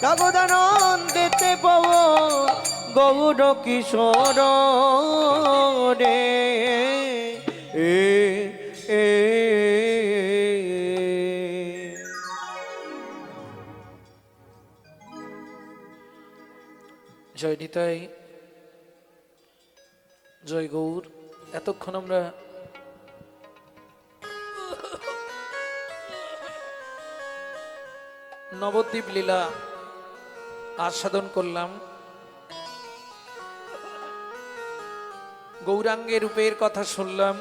জগদান দিতে প্রভু গৌর কিশোর রে এ জয় নিতাই, জয় গৌর। এতক্ষণ আমরা নবদ্বীপ লীলা আস্বাদন করলাম। গৌরাঙ্গের রূপের কথা শুনলাম।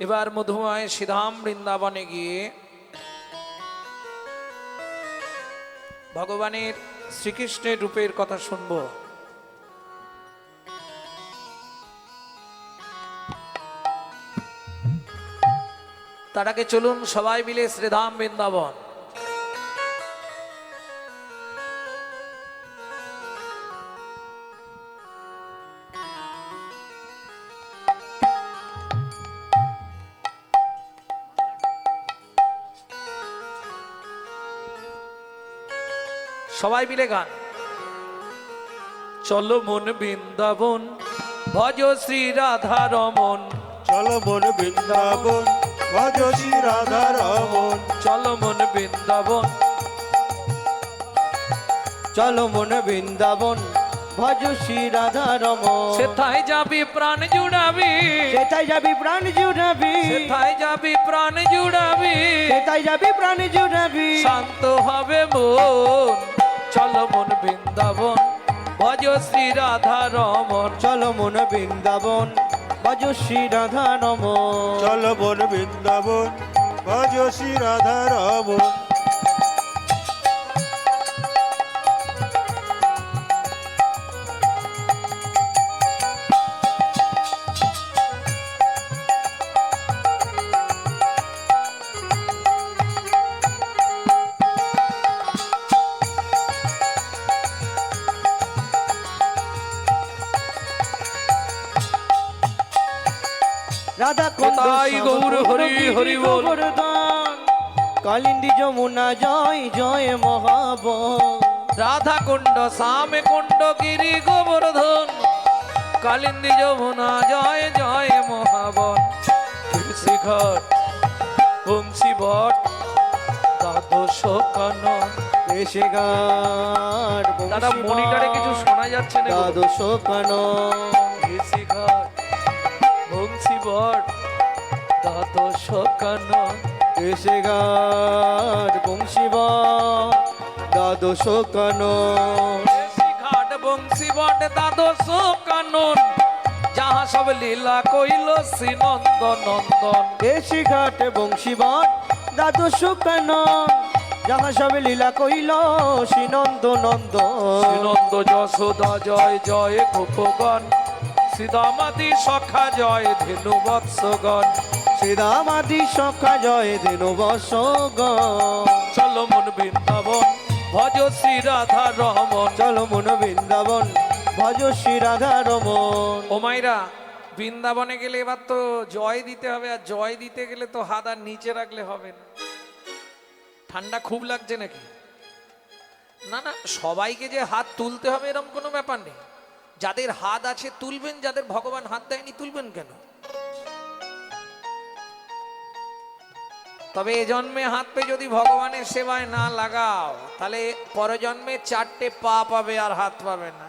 এবার মধুময় শ্রীধাম বৃন্দাবনে গিয়ে ভগবানের শ্রীকৃষ্ণের রূপের কথা শুনবো। তার আগে চলুন সবাই মিলে শ্রীধাম বৃন্দাবন। সবাই মিলে গান। চলো মন বৃন্দাবন, ভজ শ্রী রাধা রমন। চলো মন বৃন্দাবন, ভজ শ্রী রাধা রমন। চলো মন বৃন্দাবন, চলো মন বৃন্দাবন, ভজ শ্রী রাধা রমন। সেথায় যাবি প্রাণ জুড়াবি, সেথায় যাবি প্রাণ জুড়াবি, সেথায় যাবি প্রাণ জুড়াবি, সেথায় যাবি প্রাণ জুড়াবি। শান্ত হবে মন। চলো মন বৃন্দাবন, ভজ শ্রী রাধা রমন। চলো মন বৃন্দাবন, ভজ শ্রী রাধা রমন। চলো মন বৃন্দাবন, ভজ শ্রী রাধা রমন। রাধা কুণ্ড তাই গৌর হরি হরি বল। গোবর্ধন, কালিন্দী যমুনা জয় জয় মহাবন। রাধা কুণ্ড শ্যামে কুণ্ড গিরি গোবর্ধন, কালিন্দী যমুনা জয় জয় মহাবন। শিখর বংশী বট দ্বাদশ কানন। এসে গান দাদা মনিটরে কিছু শোনা যাচ্ছে না গো। দ্বাদশ কানন। শিখর বংশী বট দ্বাদশ কানন। এসে গান বংশীবন দ্বাদশ কানন। ঘাট বংশী বট দ্বাদশ কানন, যাহা সব লীলা কইল শ্রী নন্দ নন্দন। এসে ঘাট বংশীবন দ্বাদশ কানন, যাহা সব লীলা কইল শ্রীনন্দ নন্দন। শ্রীনন্দ যশোদা জয় জয় গোপগণ, শ্রীদামাদি সখা জয় ধেনু বৎসগণ। শ্রীরামাদি সখা জয় ধেনু বৎসগণ। চলো মন বৃন্দাবন, ভজ শ্রী রাধা রমন। চলো মন বৃন্দাবন, ভজ শ্রী রাধা রমন। ও মাইরা, বৃন্দাবনে গেলে এবার তো জয় দিতে হবে, আর জয় দিতে গেলে তো হাত আর নিচে রাখলে হবে না। ঠান্ডা খুব লাগছে নাকি? না না, সবাইকে যে হাত তুলতে হবে এরকম কোনো ব্যাপার নেই। যাদের হাত আছে তুলবেন, যাদের ভগবান হাত দেয়নি তুলবেন কেন? তবে এ জন্মে হাত পে যদি ভগবানের সেবায় না লাগাও, তাহলে পরজন্মে 4টে পা পাবে আর হাত পাবে না।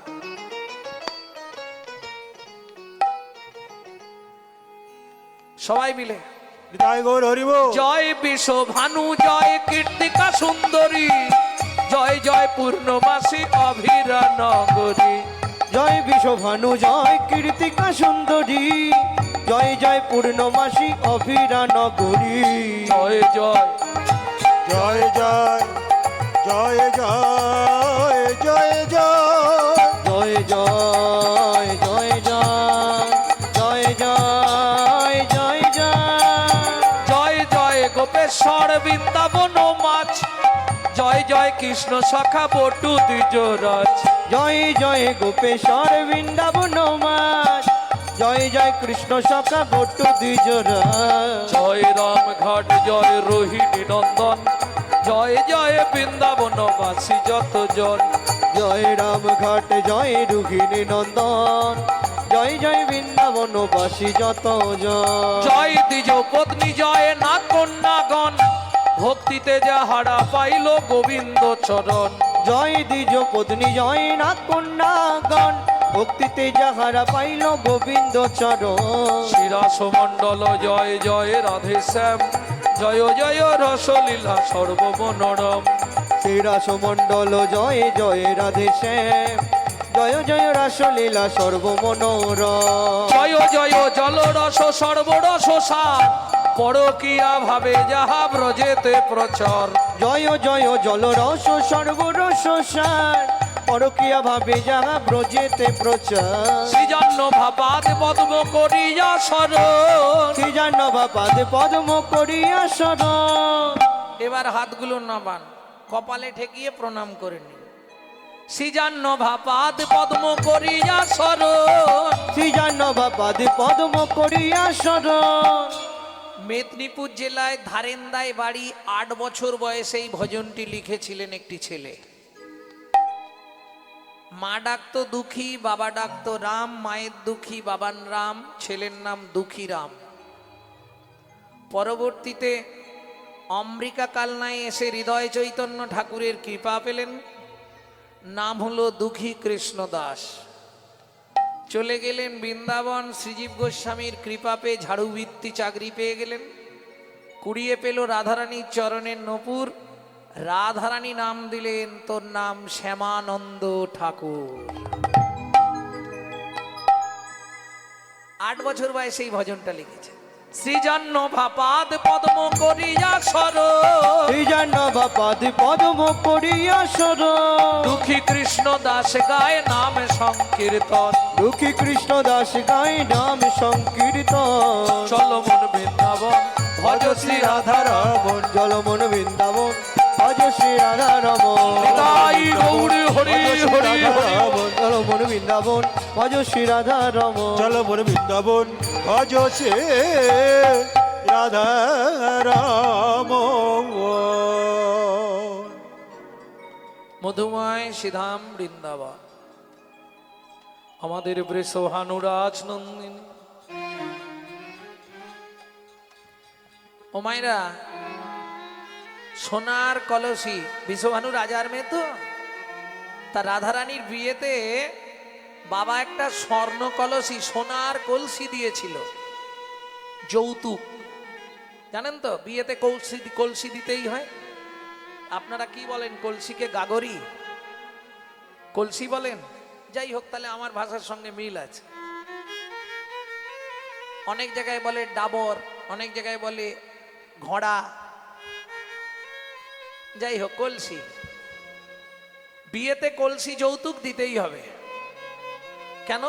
সবাই মিলে নিতাই গৌর হরি বল। জয় বিশ্ব ভানু, জয় কীর্তিকা সুন্দরী, জয় জয় পূর্ণমাসী অভিরা নগরী। জয় বিশ্বভানু, জয় কীর্তিকা সুন্দরী, জয় জয় পূর্ণমাসী অভিরা নগরী। জয় জয় জয় জয় জয় জয় জয় জয় জয় জয় জয় জয় জয় জয় জয় জয় জয় জয় গোপেশ্বর বৃন্দাবন মাছ, জয় জয় কৃষ্ণ সখা বটু দ্বিজরাজ। জয় জয় গোপেশ্বর বৃন্দাবন মাস, জয় জয় কৃষ্ণ সখা বটু দ্বিজরা। জয় রাম ঘাট, জয় রোহিণী নন্দন, জয় জয় বৃন্দাবনবাসী যতজন। জয় রাম ঘাট, জয় রোহিণী নন্দন, জয় জয় বৃন্দাবনবাসী যত জন। জয় দ্বিজ পত্নী, জয় নাথ কন্যাগণ, ভক্তিতে যাহারা পাইল গোবিন্দ চরণ। জয় দ্বিজ পত্নী, জয় নাথ কন্যাগণ, ভক্তিতে যাহারা পাইল গোবিন্দ চরণ। শিরাস মণ্ডল, জয় জয় রাধে শ্যাম, জয় জয় রসলীলা সর্বমনোরম। শ্রীরাস মণ্ডল, জয় জয় রাধে শ্যাম, জয় জয় রাসলীলা সর্বমনোরম। জয় জয় জলরস সর্বরস সার, পরকিয়া ভাবে যাহা ব্রজেতে প্রচার। জয় জয় জলরস সর্বরস সার, পরকিয়া ভাবে যাহা ব্রজেতে প্রচার। সৃজন্য ভাবাদ পদ্ম করিয়া শরণ। শ্রীজান্নবা পাদে পদ্ম করিয়া শরণ। এবার হাতগুলো নামান, কপালে ঠেকিয়ে প্রণাম করে নিন। সৃজান্ন ভাপাদ পদ্ম করিয়া শরণ। শ্রীজান্নবা পাদে পদ্ম করিয়া শরণ। মেদিনীপুর জেলায় ধারেন্দায় বাড়ি, 8 বছর বয়সে এই ভজনটি লিখেছিলেন একটি ছেলে। মা ডাকতো দুঃখী, বাবা ডাকতো রাম, মায়ের দুঃখী বাবার রাম, ছেলের নাম দুঃখী রাম। পরবর্তীতে অম্বিকা কালনায় এসে হৃদয় চৈতন্য ঠাকুরের কৃপা পেলেন, নাম হলো দুঃখী কৃষ্ণ দাস। চলে গেলেন বৃন্দাবন, শ্রীজীব গোস্বামীর কৃপা পেয়ে ঝাড়ুবৃত্তি চাকরি পেয়ে গেলেন। কুড়িয়ে পেল রাধারানীর চরণের নূপুর, রাধারানী নাম দিলেন তোর নাম শ্যামানন্দ ঠাকুর। 8 বছর বয়সে এই ভজনটা লিখেছে। সৃজন্য ভাপাদ পদ্ম করিয়া শরণ। শ্রীজান্নবা পাদে পদ্ম করিয়া শরণ। দুঃখী কৃষ্ণ দাস গায় নাম সংকীর্তন। দুঃখী কৃষ্ণ দাস গায় নাম সংকীর্তন। চলো মন বৃন্দাবন, ভজ শ্রী রাধা রামন, জলমন বৃন্দাবন, ভজ শ্রী রাধা রমন। নিতাই গৌর হরি হরি হরি। জলমন বৃন্দাবন, ভজ শ্রী রাধা রমন। চলো মোর বৃন্দাবন, ভজ সে রাধা রাম। মধুময় সিধাম বৃন্দাবন, আমাদের বৃষভানুরাজ নন্দিনী। ও মায়েরা, সোনার কলসি, বিশ্বভানু রাজার মেয়ে তো, তা রাধারানীর বিয়েতে বাবা একটা স্বর্ণ কলসি, সোনার কলসি দিয়েছিল যৌতুক। জানেন তো বিয়েতে কলসি কলসি দিতেই হয়। আপনারা কি বলেন, কলসিকে গাগরি কলসি বলেন? যাই হোক, তাহলে আমার ভাষার সঙ্গে মিল আছে। অনেক জায়গায় বলে ডাবর, অনেক জায়গায় বলে ঘোড়া, যাই হোক কলসি। বিয়েতে কলসি যৌতুক দিতেই হবে। কেন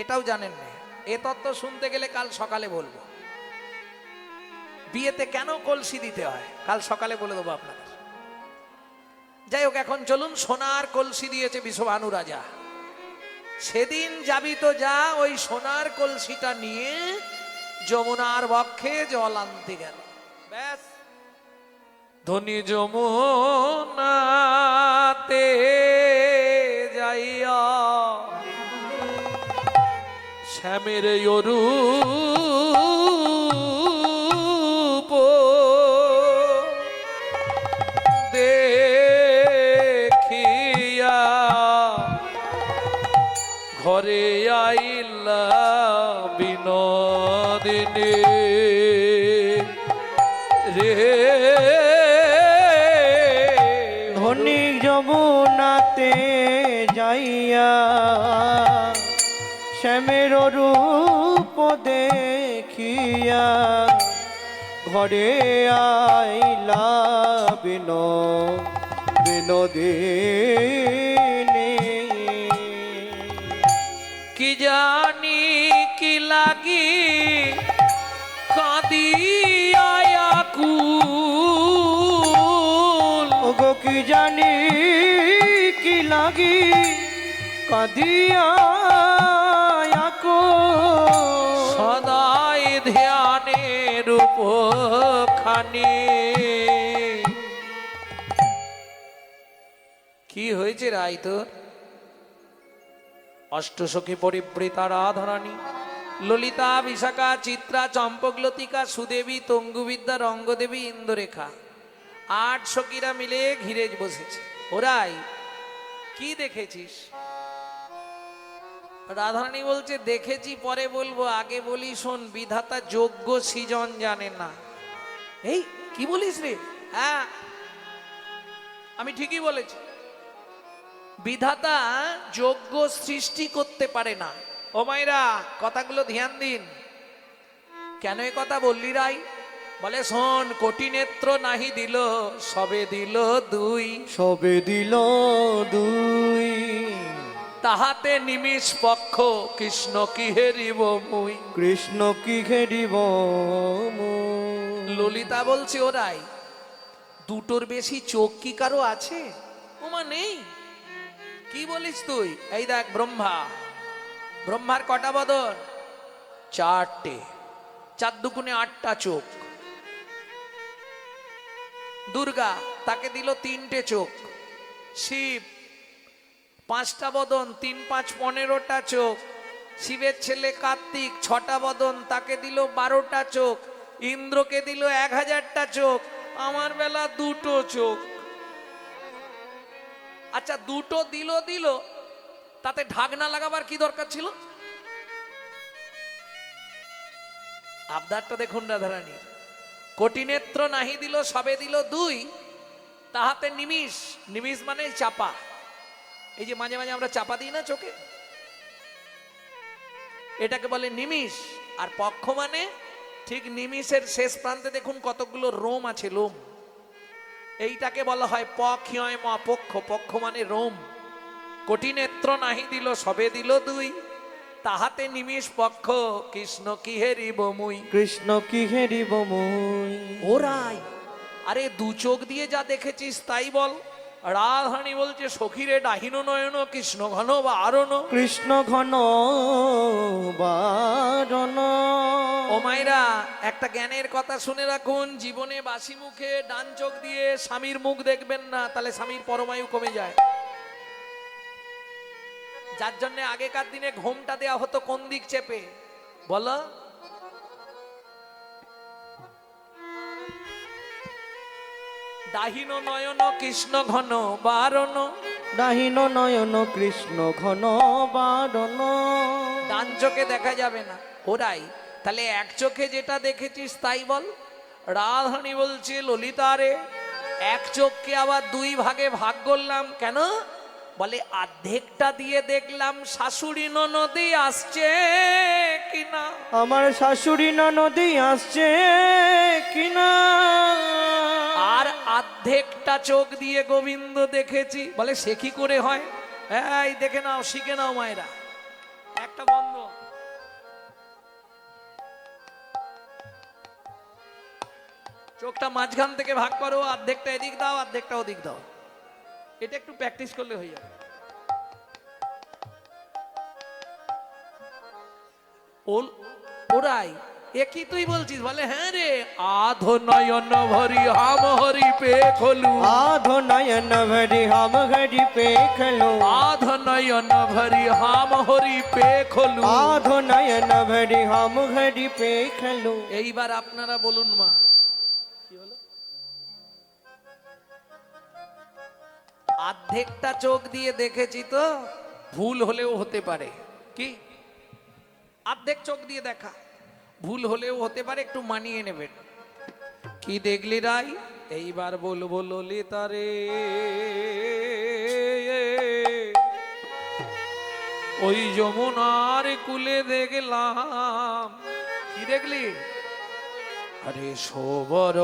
এটাও জানেন না? এ তত্ত্ব শুনতে গেলে কাল সকালে বলবো। বিয়েতে কেন কলসি দিতে হয় কাল সকালে বলে দেবো আপনাদের। যাই হোক, এখন চলুন, সোনার কলসি দিয়েছে বিশ্বভানু রাজা। সেদিন যাবি তো যা, ওই সোনার কলসিটা নিয়ে যমুনার বক্ষে জল আনতে গেল। ব্যাস, ধনী যমুনাতে যাইয়া শ্যামের অরূপ দেখিয়া ঘরে আইলা বিনোদিনী রে ধনী যমুনাতে যাইয়া শ্যামের রূপ দেখিয়া ঘরে আইলা বিনোদিনী কি জানি কি লাগি কাঁদিয়া আকুল ওগো কি জানি কি লাগি কাঁদিয়া সদাই ধ্যানের উপখানি কি হয়েছে রাই তোর? অষ্টসখী পরিবৃতা রাধারানী ললিতা বিশাখা চিত্রা চম্পকলতিকা সুদেবী তঙ্গুবিদ্যা রঙ্গদেবী ইন্দ্ররেখা 8 সখীরা মিলে ঘিরে বসেছে। ওরাই কি দেখেছিস? রাধারানী বলছে দেখেছি পরে বলবো, আগে বলি শোন, বিধাতা যোগ্য সৃজন জানে না। এই কি বলিস রে? হ্যাঁ আমি ঠিকই বলেছি, বিধাতা যোগ্য সৃষ্টি করতে পারে না। ও মাইরা কথাগুলো ধ্যান দিন। কেন এ কথা বললি রাই? বলে শোন, কোটি নেত্র নাহি দিল সবে দিল দুই, সবে দিল দুই, তাহাতে নিমিষ পক্ষ কৃষ্ণ কি হেরিব মুই, কৃষ্ণ কি ঘেরিব ললিতা বলছে ওরাই দুটোর বেশি চোখ কি কারো আছে? ওমা নেই। কি বলিস তুই? এই দেখ ব্রহ্মার কটা বদন? 4টে, 4 দুগুণে 8টা চোখ। দুর্গা, তাকে দিল 3টে চোখ। শিব 5টা বদন, 3 5 15টা চোখ। শিবের ছেলে কার্তিক 6টা বদন, তাকে দিল 12টা চোখ। ইন্দ্রকে দিল 1000টা চোখ। আমার বেলা 2টো চোখ। আচ্ছা, 2টো দিল, তাতে ঢাকনা লাগাবার কি দরকার ছিল? আবদারটা দেখুন রাধারানীর। কোটি নেত্র নাহি দিল সবে দিল দুই, তাহাতে নিমিষ, নিমিষ মানে চাপা। এই যে মাঝে মাঝে আমরা চাপা দিই না চোখে, এটাকে বলে নিমিষ। আর পক্ষ মানে ঠিক নিমিষের শেষ প্রান্তে দেখুন কতগুলো রোম আছে, লোম। এইটাকে বলা হয় পক্ষয় ম পক্ষ, পক্ষ মানে রোম। কোটি নেত্র নাহি দিল সবে দিল দুই, তাহাতে নিমিষ পক্ষ কৃষ্ণ কি হেরিব মুই, কৃষ্ণ কি হেরিব মুই। ওরাই আরে 2 চোখ দিয়ে যা দেখেছিস তাই বল। রাধারানী বলছে সখীরে ডাহিন নয়ন কৃষ্ণ ঘন বারণ, কৃষ্ণ ঘন বারণ। ও মাইরা একটা জ্ঞানের কথা শুনে রাখুন, জীবনে বাসি মুখে ডান চোখ দিয়ে স্বামীর মুখ দেখবেন না, তাহলে স্বামীর পরমায়ু কমে যায়। যার জন্য আগেকার দিনে ঘোমটা দেয়া হতো কোন দিক চেপে বলো? ডাহিন নয়ন কৃষ্ণ ঘন বারণ, ডাহিন নয়ন কৃষ্ণ ঘন বারণ। ডান চোখে দেখা যাবে না। ওরাই তাহলে 1 চোখে যেটা দেখেছিস তাই বল। রাধারানী বলছে ললিতা রে, 1 চোখকে আবার 2 ভাগে ভাগ করলাম কেন? বলে অর্ধেকটা দিয়ে দেখলাম শাশুড়ি ননদি আসছে কিনা, আমার শাশুড়ি ননদি আসছে কিনা। আর অর্ধেকটা চোখ দিয়ে গোবিন্দ দেখেছি। বলে সে কি করে হয়? এই দেখে নাও, শিখে নাও মায়েরা। একটা বন্ধ, চোখটা মাঝখান থেকে ভাগ করো, অর্ধেকটা এদিক দাও, অর্ধেকটা ওদিক দাও। এটা একটু প্র্যাকটিস করলে হয়ে যাবে। ওরাই এ কি তুই বলছিস? বলে হ্যাঁ রে, আধো নয়ন ভরি হাম হরি পে খোলু, आधो नयन भरी हम घड़ी पे खलो, আধো নয়ন ভরি হাম হরি পে খোলু। आधो नयन भरी हम घड़ी पे खलो। এইবার আপনারা বলুন মা, অর্ধেকটা চোখ দিয়ে দেখেছি তো, ভুল হলেও হতে পারে। কি অর্ধেক চোখ দিয়ে দেখা, ভুল হলেও হতে পারে, একটু মানিয়ে নেবেন। কি দেখলি রাই? এইবার বলবো ললিতা রে, ওই যমুনার কুলে দেখলাম। কি দেখলি? আরে সবর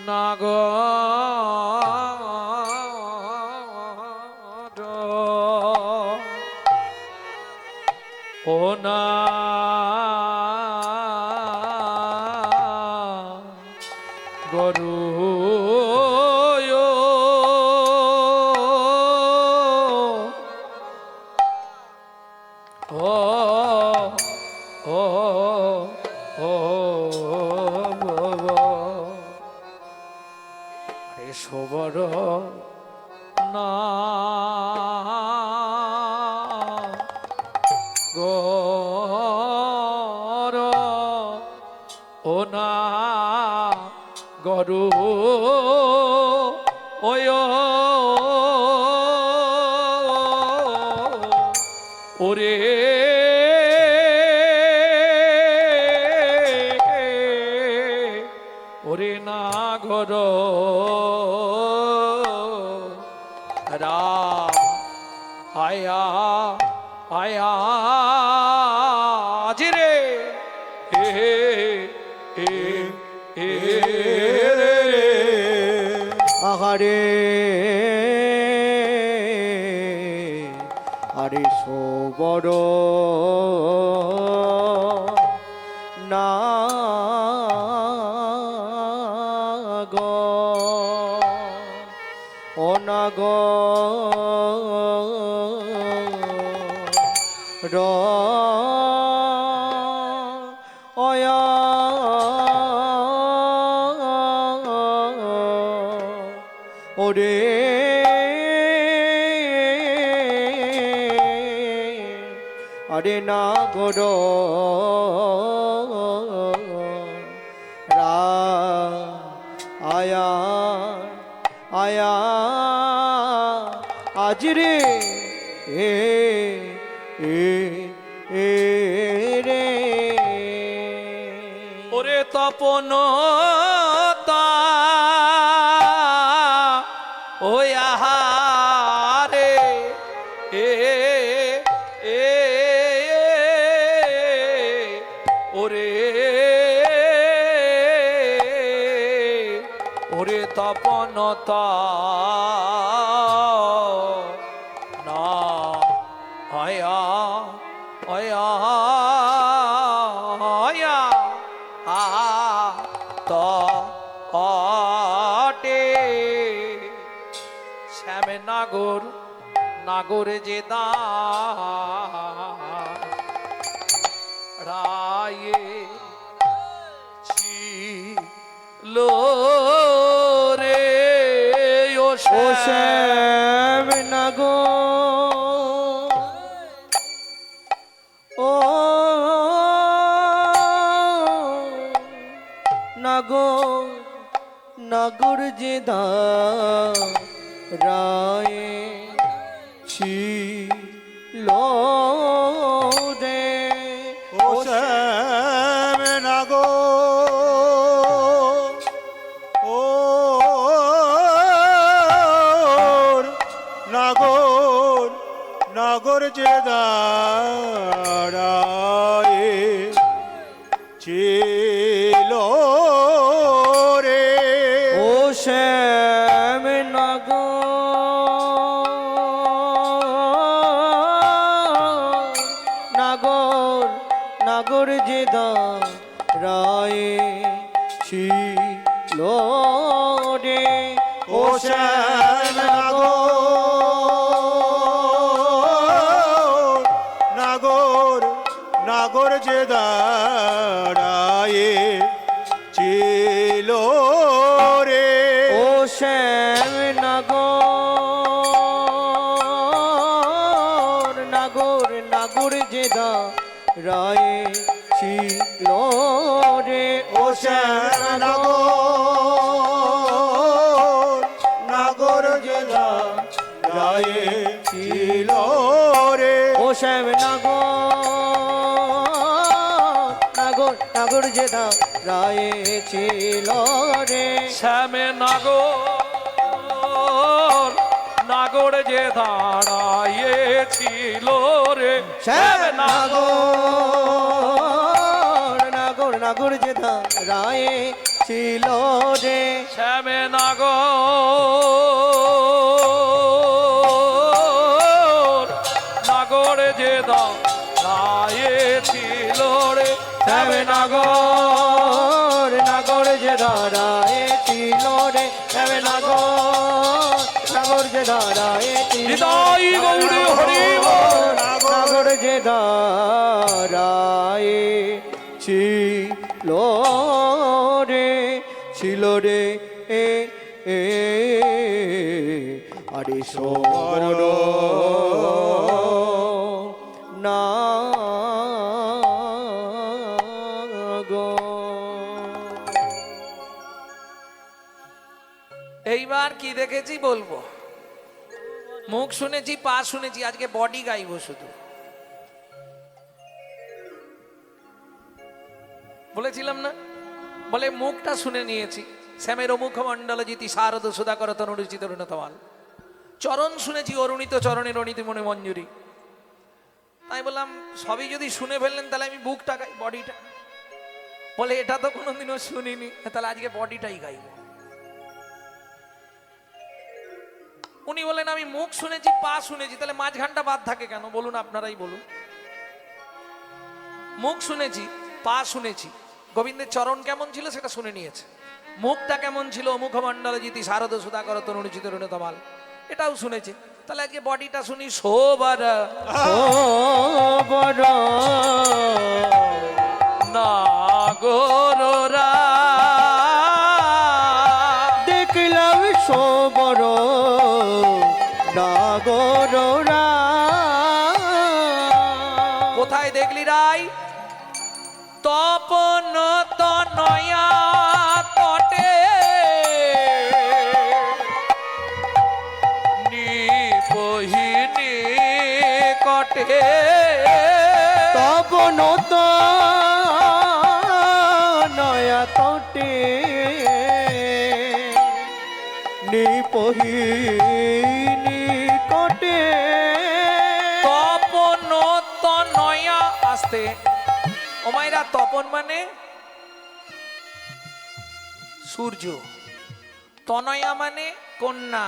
নাগর ও না গরু ও ও ও আরে সবর না গর ও না গরু ওয় ওরে ওরে না ঘর রা আয়া আয়া জিরে হে হে হে রে আহারে আরে সবর না গো অনাগ র অয়া ওরে আরে নাগর রা আয়া আয়া আজ রে এ এ এ রে ওরে তপন ওই আহারে এ এ ওরে ওরে তপনতা না আয়া আয়া আয়া আ ত আটে শ্যামে নাগর নাগর যে দা রায়ে ছিল রে ও ও শ্যাম নাগো ও নাগর নাগর যে দা রায়ে ছিল রে ও শ্যাম নাগো ও নাগর নাগর যে দাঁড়ায়ে ছিল রে ও শ্যাম নাগর নাগর নাগর যে দাঁড়ায়ে ছিল রে ও শ্যাম নাগর রায়ে ছিল রে ও শ্যামনগর নাগর জেলা রায়ে ছিল রে ও শ্যামনগর নাগর যেদা রায়ে ছিল রে শ্যামে নাগর যে দাঁড়াইয়েছিল রে শ্যামনগর নাগর যেদা রায়ে ছিল রে শ্যামে নাগর যে দাঁড়াইয়েছিল রে নাগর যে দাঁড়ায়ে ছিল রে নাগর যে দাঁড়ায়ে ছিল হৃদয় গৌরী হরি বল। নাগর যে দাঁড়ায়ে ছিল রে এ আরে সোমর না এইবার কি দেখেছি বলবো, মুখ শুনেছি, পা শুনেছি, আজকে বডি গাইবো শুধু। বলেছিলাম না, বলে মুখটা শুনে নিয়েছি, শ্যামের মুখমণ্ডল জিতি শারদ সুধাকর তনুরুচিত তমাল। চরণ শুনেছি, অরুণিত চরণে রণিত মনে মঞ্জুরি। তাই বললাম সবই যদি শুনে ফেললেন তাহলে আমি বুকটা গাই, বডিটা। বলে এটা তো কোনোদিনও শুনিনি, তাহলে আজকে বডিটাই গাইব। উনি বলেন আমি মুখ শুনেছি, পা শুনেছি, তাহলে মাঝখানটা বাদ থাকে কেন বলুন, আপনারাই বলুন। মুখ শুনেছি, পা শুনেছি, গোবিন্দের চরণ কেমন ছিল সেটা শুনে নিয়েছে। মুখটা কেমন ছিল, মুখমণ্ডল জিতি শারদ সুধাকর তনুরুচিত তমাল, এটাও শুনেছে। তাহলে আজকে বডিটা শুনি। সোবার নাগররা দেখলাম সোবর নাগররা। কোথায় দেখলি রাই? তপন তনয়া তটে নিপহিনী কটে। তপন নয়া তটে নিপহিনী কটে। তপন তনয়া আসতে ওমাইরা, তপন মানে সূর্য, তনয়া মানে কন্যা,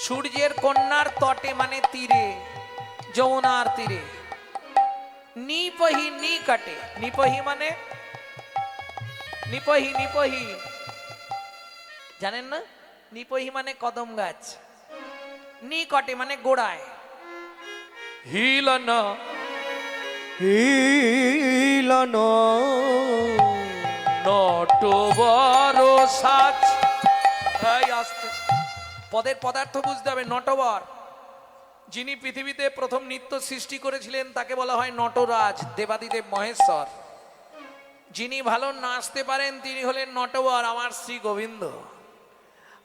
সূর্যের কন্যার তটে মানে তীরে, যমুনার তীরে। নিপহি নি কাটে, নিপহি মানে নিপহি জানেন না? নিপহি মানে কদম গাছ, নি কটে মানে গোড়ায়। হিলন হিলন নটবর সাজ। এই আসতে পদের পদার্থ বুঝতে হবে। নটবর, যিনি পৃথিবীতে প্রথম নৃত্য সৃষ্টি করেছিলেন তাকে বলা হয় নটরাজ, দেবাদিদেব মহেশ্বর। যিনি ভালো নাচতে পারেন তিনি হলেন নটবর, আমার শ্রী গোবিন্দ।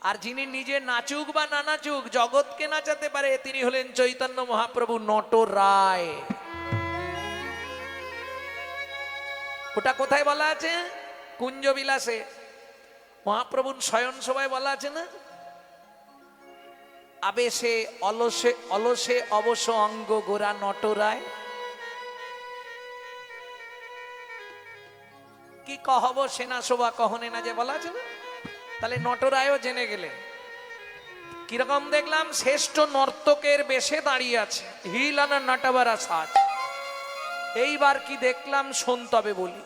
আর যিনি নিজে নাচুক বা না নাচুক জগৎকে নাচাতে পারে তিনি হলেন চৈতন্য মহাপ্রভু নটরায়। ওটা কোথায় বলা আছে? কুঞ্জ বিলাসে মহাপ্রভুর শয়ন সভায় বলা আছে না? আবেশে অলসে অলসে অবশ্য অঙ্গ গোরা নটরায়। কি কহব সেনা শোভা কহনে না যে বলা আছে না? তাহলে নটরায়ও জেনে গেলেন। কিরকম দেখলাম? শ্রেষ্ঠ নর্তকের বেশে দাঁড়িয়ে আছে, হিলানা নটবরা সাজ। এইবার কি দেখলাম শোন তবে বলি।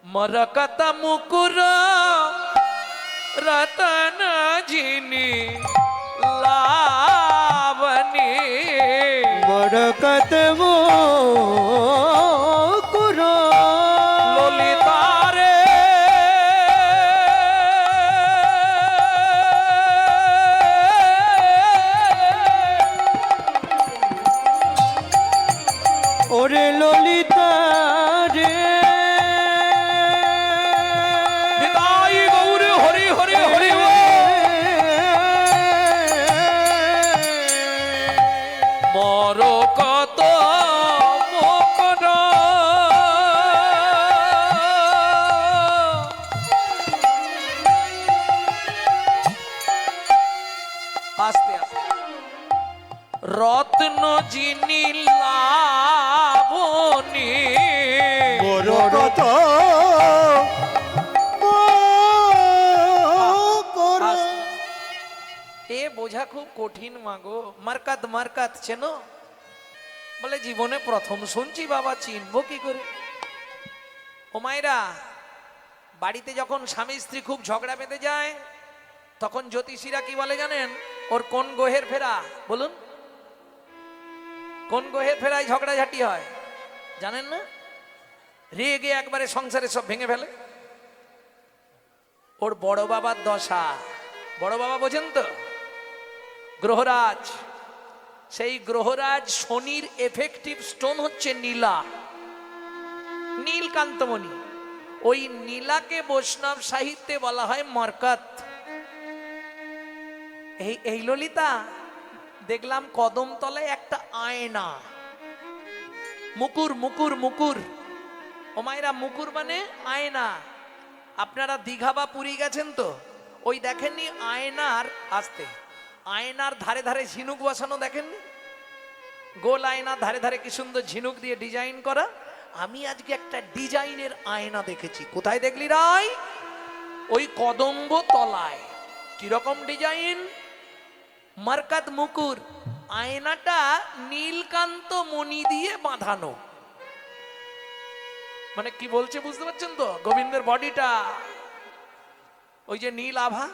মরকত মুকুর রতন জিনি লাবনি মরকত মুকুর ললিতারে ও তো করো। এ বোঝা খুব কঠিন মাগো। মার্কাত মার্কাত চেনো? বলে জীবনে প্রথম শুনছি বাবা, চিনবো কি করে? ও মায়েরা, বাড়িতে যখন স্বামী স্ত্রী খুব ঝগড়া বেঁধে যায়, তখন জ্যোতিষীরা কি বলে জানেন? ওর কোন গ্রহের ফেরা বলুন, কোন গ্রহের ফেরায় ঝগড়াঝাটি হয় জানেন না? রেগে একবারে সংসারে সব ভেঙে ফেলে। ওর বড় বাবার দশা। বড় বাবা বোঝেন তো? গ্রহরাজ। সেই গ্রহরাজ শনির এফেক্টিভ স্টোন হচ্ছে নীলা, নীলকান্তমণি। ওই নীলাকে বৈষ্ণব সাহিত্যে বলা হয় মার্কাত। এই ললিতা, দেখলাম কদমতলায় একটা আয়না, মুকুর মুকুর মুকুর। ও মায়েরা, মুকুর মানে আয়না। আপনারা দীঘা বা পুরী গেছেন তো? ওই দেখেননি আয়নার, আসতে আয়নার ধারে ধারে ঝিনুক বসানো দেখেননি? গোল আয়নার ধারে ধারে কি সুন্দর ঝিনুক দিয়ে ডিজাইন করা। আমি আজকে একটা ডিজাইনের আয়না দেখেছি। কোথায় দেখলি রাই? ওই কদম্ব তলায়। কিরকম ডিজাইন? মার্কাত মুকুর। আয়নাটা নীলকান্ত মণি দিয়ে বাঁধানো। মানে কি বলছে বুঝতে পারছেন তো? গোবিন্দের বডিটা ওই যে নীল আভা,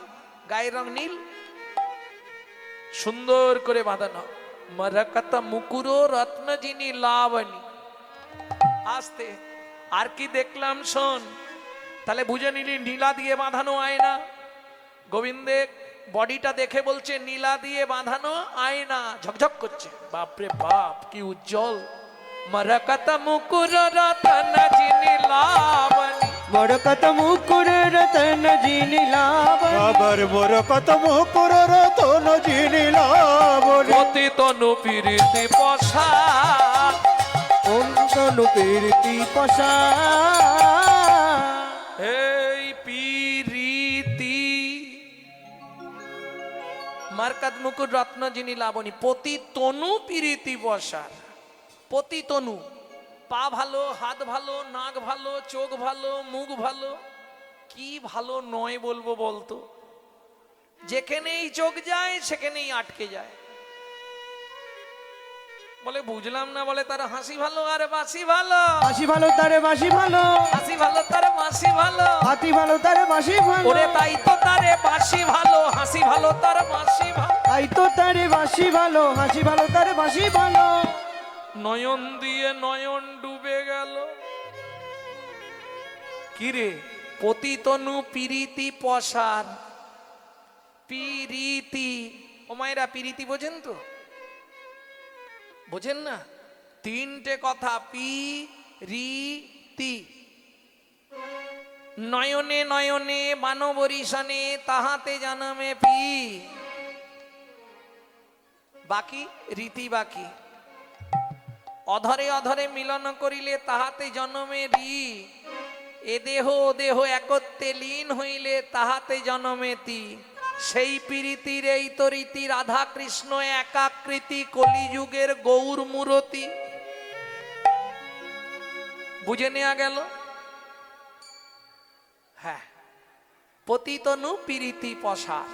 গায়ের রং নীল, সুন্দর করে বাঁধানো। মার্কাত মুকুরো রত্ন যিনি লাবণী। আসতে আর কি দেখলাম শোন, তাহলে বুঝে নিলি নীলা দিয়ে বাঁধানো আয়না। গোবিন্দের বডিটা দেখে বলছে নীলা দিয়ে বাঁধানো আয়না, ঝকঝক করছে। বাপরে বাপ, কি উজ্জ্বল। মার্কাত মুকুর রতন যিনি লাবণী। মরকত মুকুর রতন যিনি লাবণী। আবার মোর কত মুকুর রতন যিনি লাবণী। অতি তনু প্রীতি পশা। ওম তনু প্রীতি পশা। এই প্রীতি। মার্কাত মুকুর রত্ন যিনি লাবণী। পতি তনু প্রীতি পশার। পতি তনু, পা ভালো, হাত ভালো, নাক ভালো, চোখ ভালো, মুখ ভালো, কি ভালো নয় বলবো বলতো? যেখানেই চোখ যায় সেখানেই আটকে যায়। বলে বুঝলাম না। বলে তার হাসি ভালো আর বাসি ভালো। হাসি ভালো তারে বাসি ভালো। হাসি ভালো তার বাসি ভালো। হাতি ভালো তারে বাসি ভালো। ওরে তাই তো তারে বাসি ভালো, হাসি ভালো তার বাসি ভালো। তাই তো তারে বাসি ভালো, হাসি ভালো তারে বাসি ভালো। নয়ন দিয়ে নয়ন ডুবে গেল। কিরে? পতিতনু পিরিতি পসার। পিরিতি। ও মায়েরা, পিরিতি বোঝেন তো? বোঝেন না? তিনটে কথা, পিরিতি। নয়নে নয়নে বানবরিশনে তাহাতে জানামে পি। বাকি রীতি বাকি। অধরে অধরে মিলন করিলে তাহাতে জন্মে রি। এ দেহ ও দেহ একত্রে লীন হইলে তাহাতে জন্মে তি। সেই প্রীতির এই তো রীতি। রাধা কৃষ্ণ একাকৃতি, কলিযুগের গৌর মূরতি। বুঝে নেওয়া গেল? হ্যাঁ, পতিতনু প্রীতি পসার।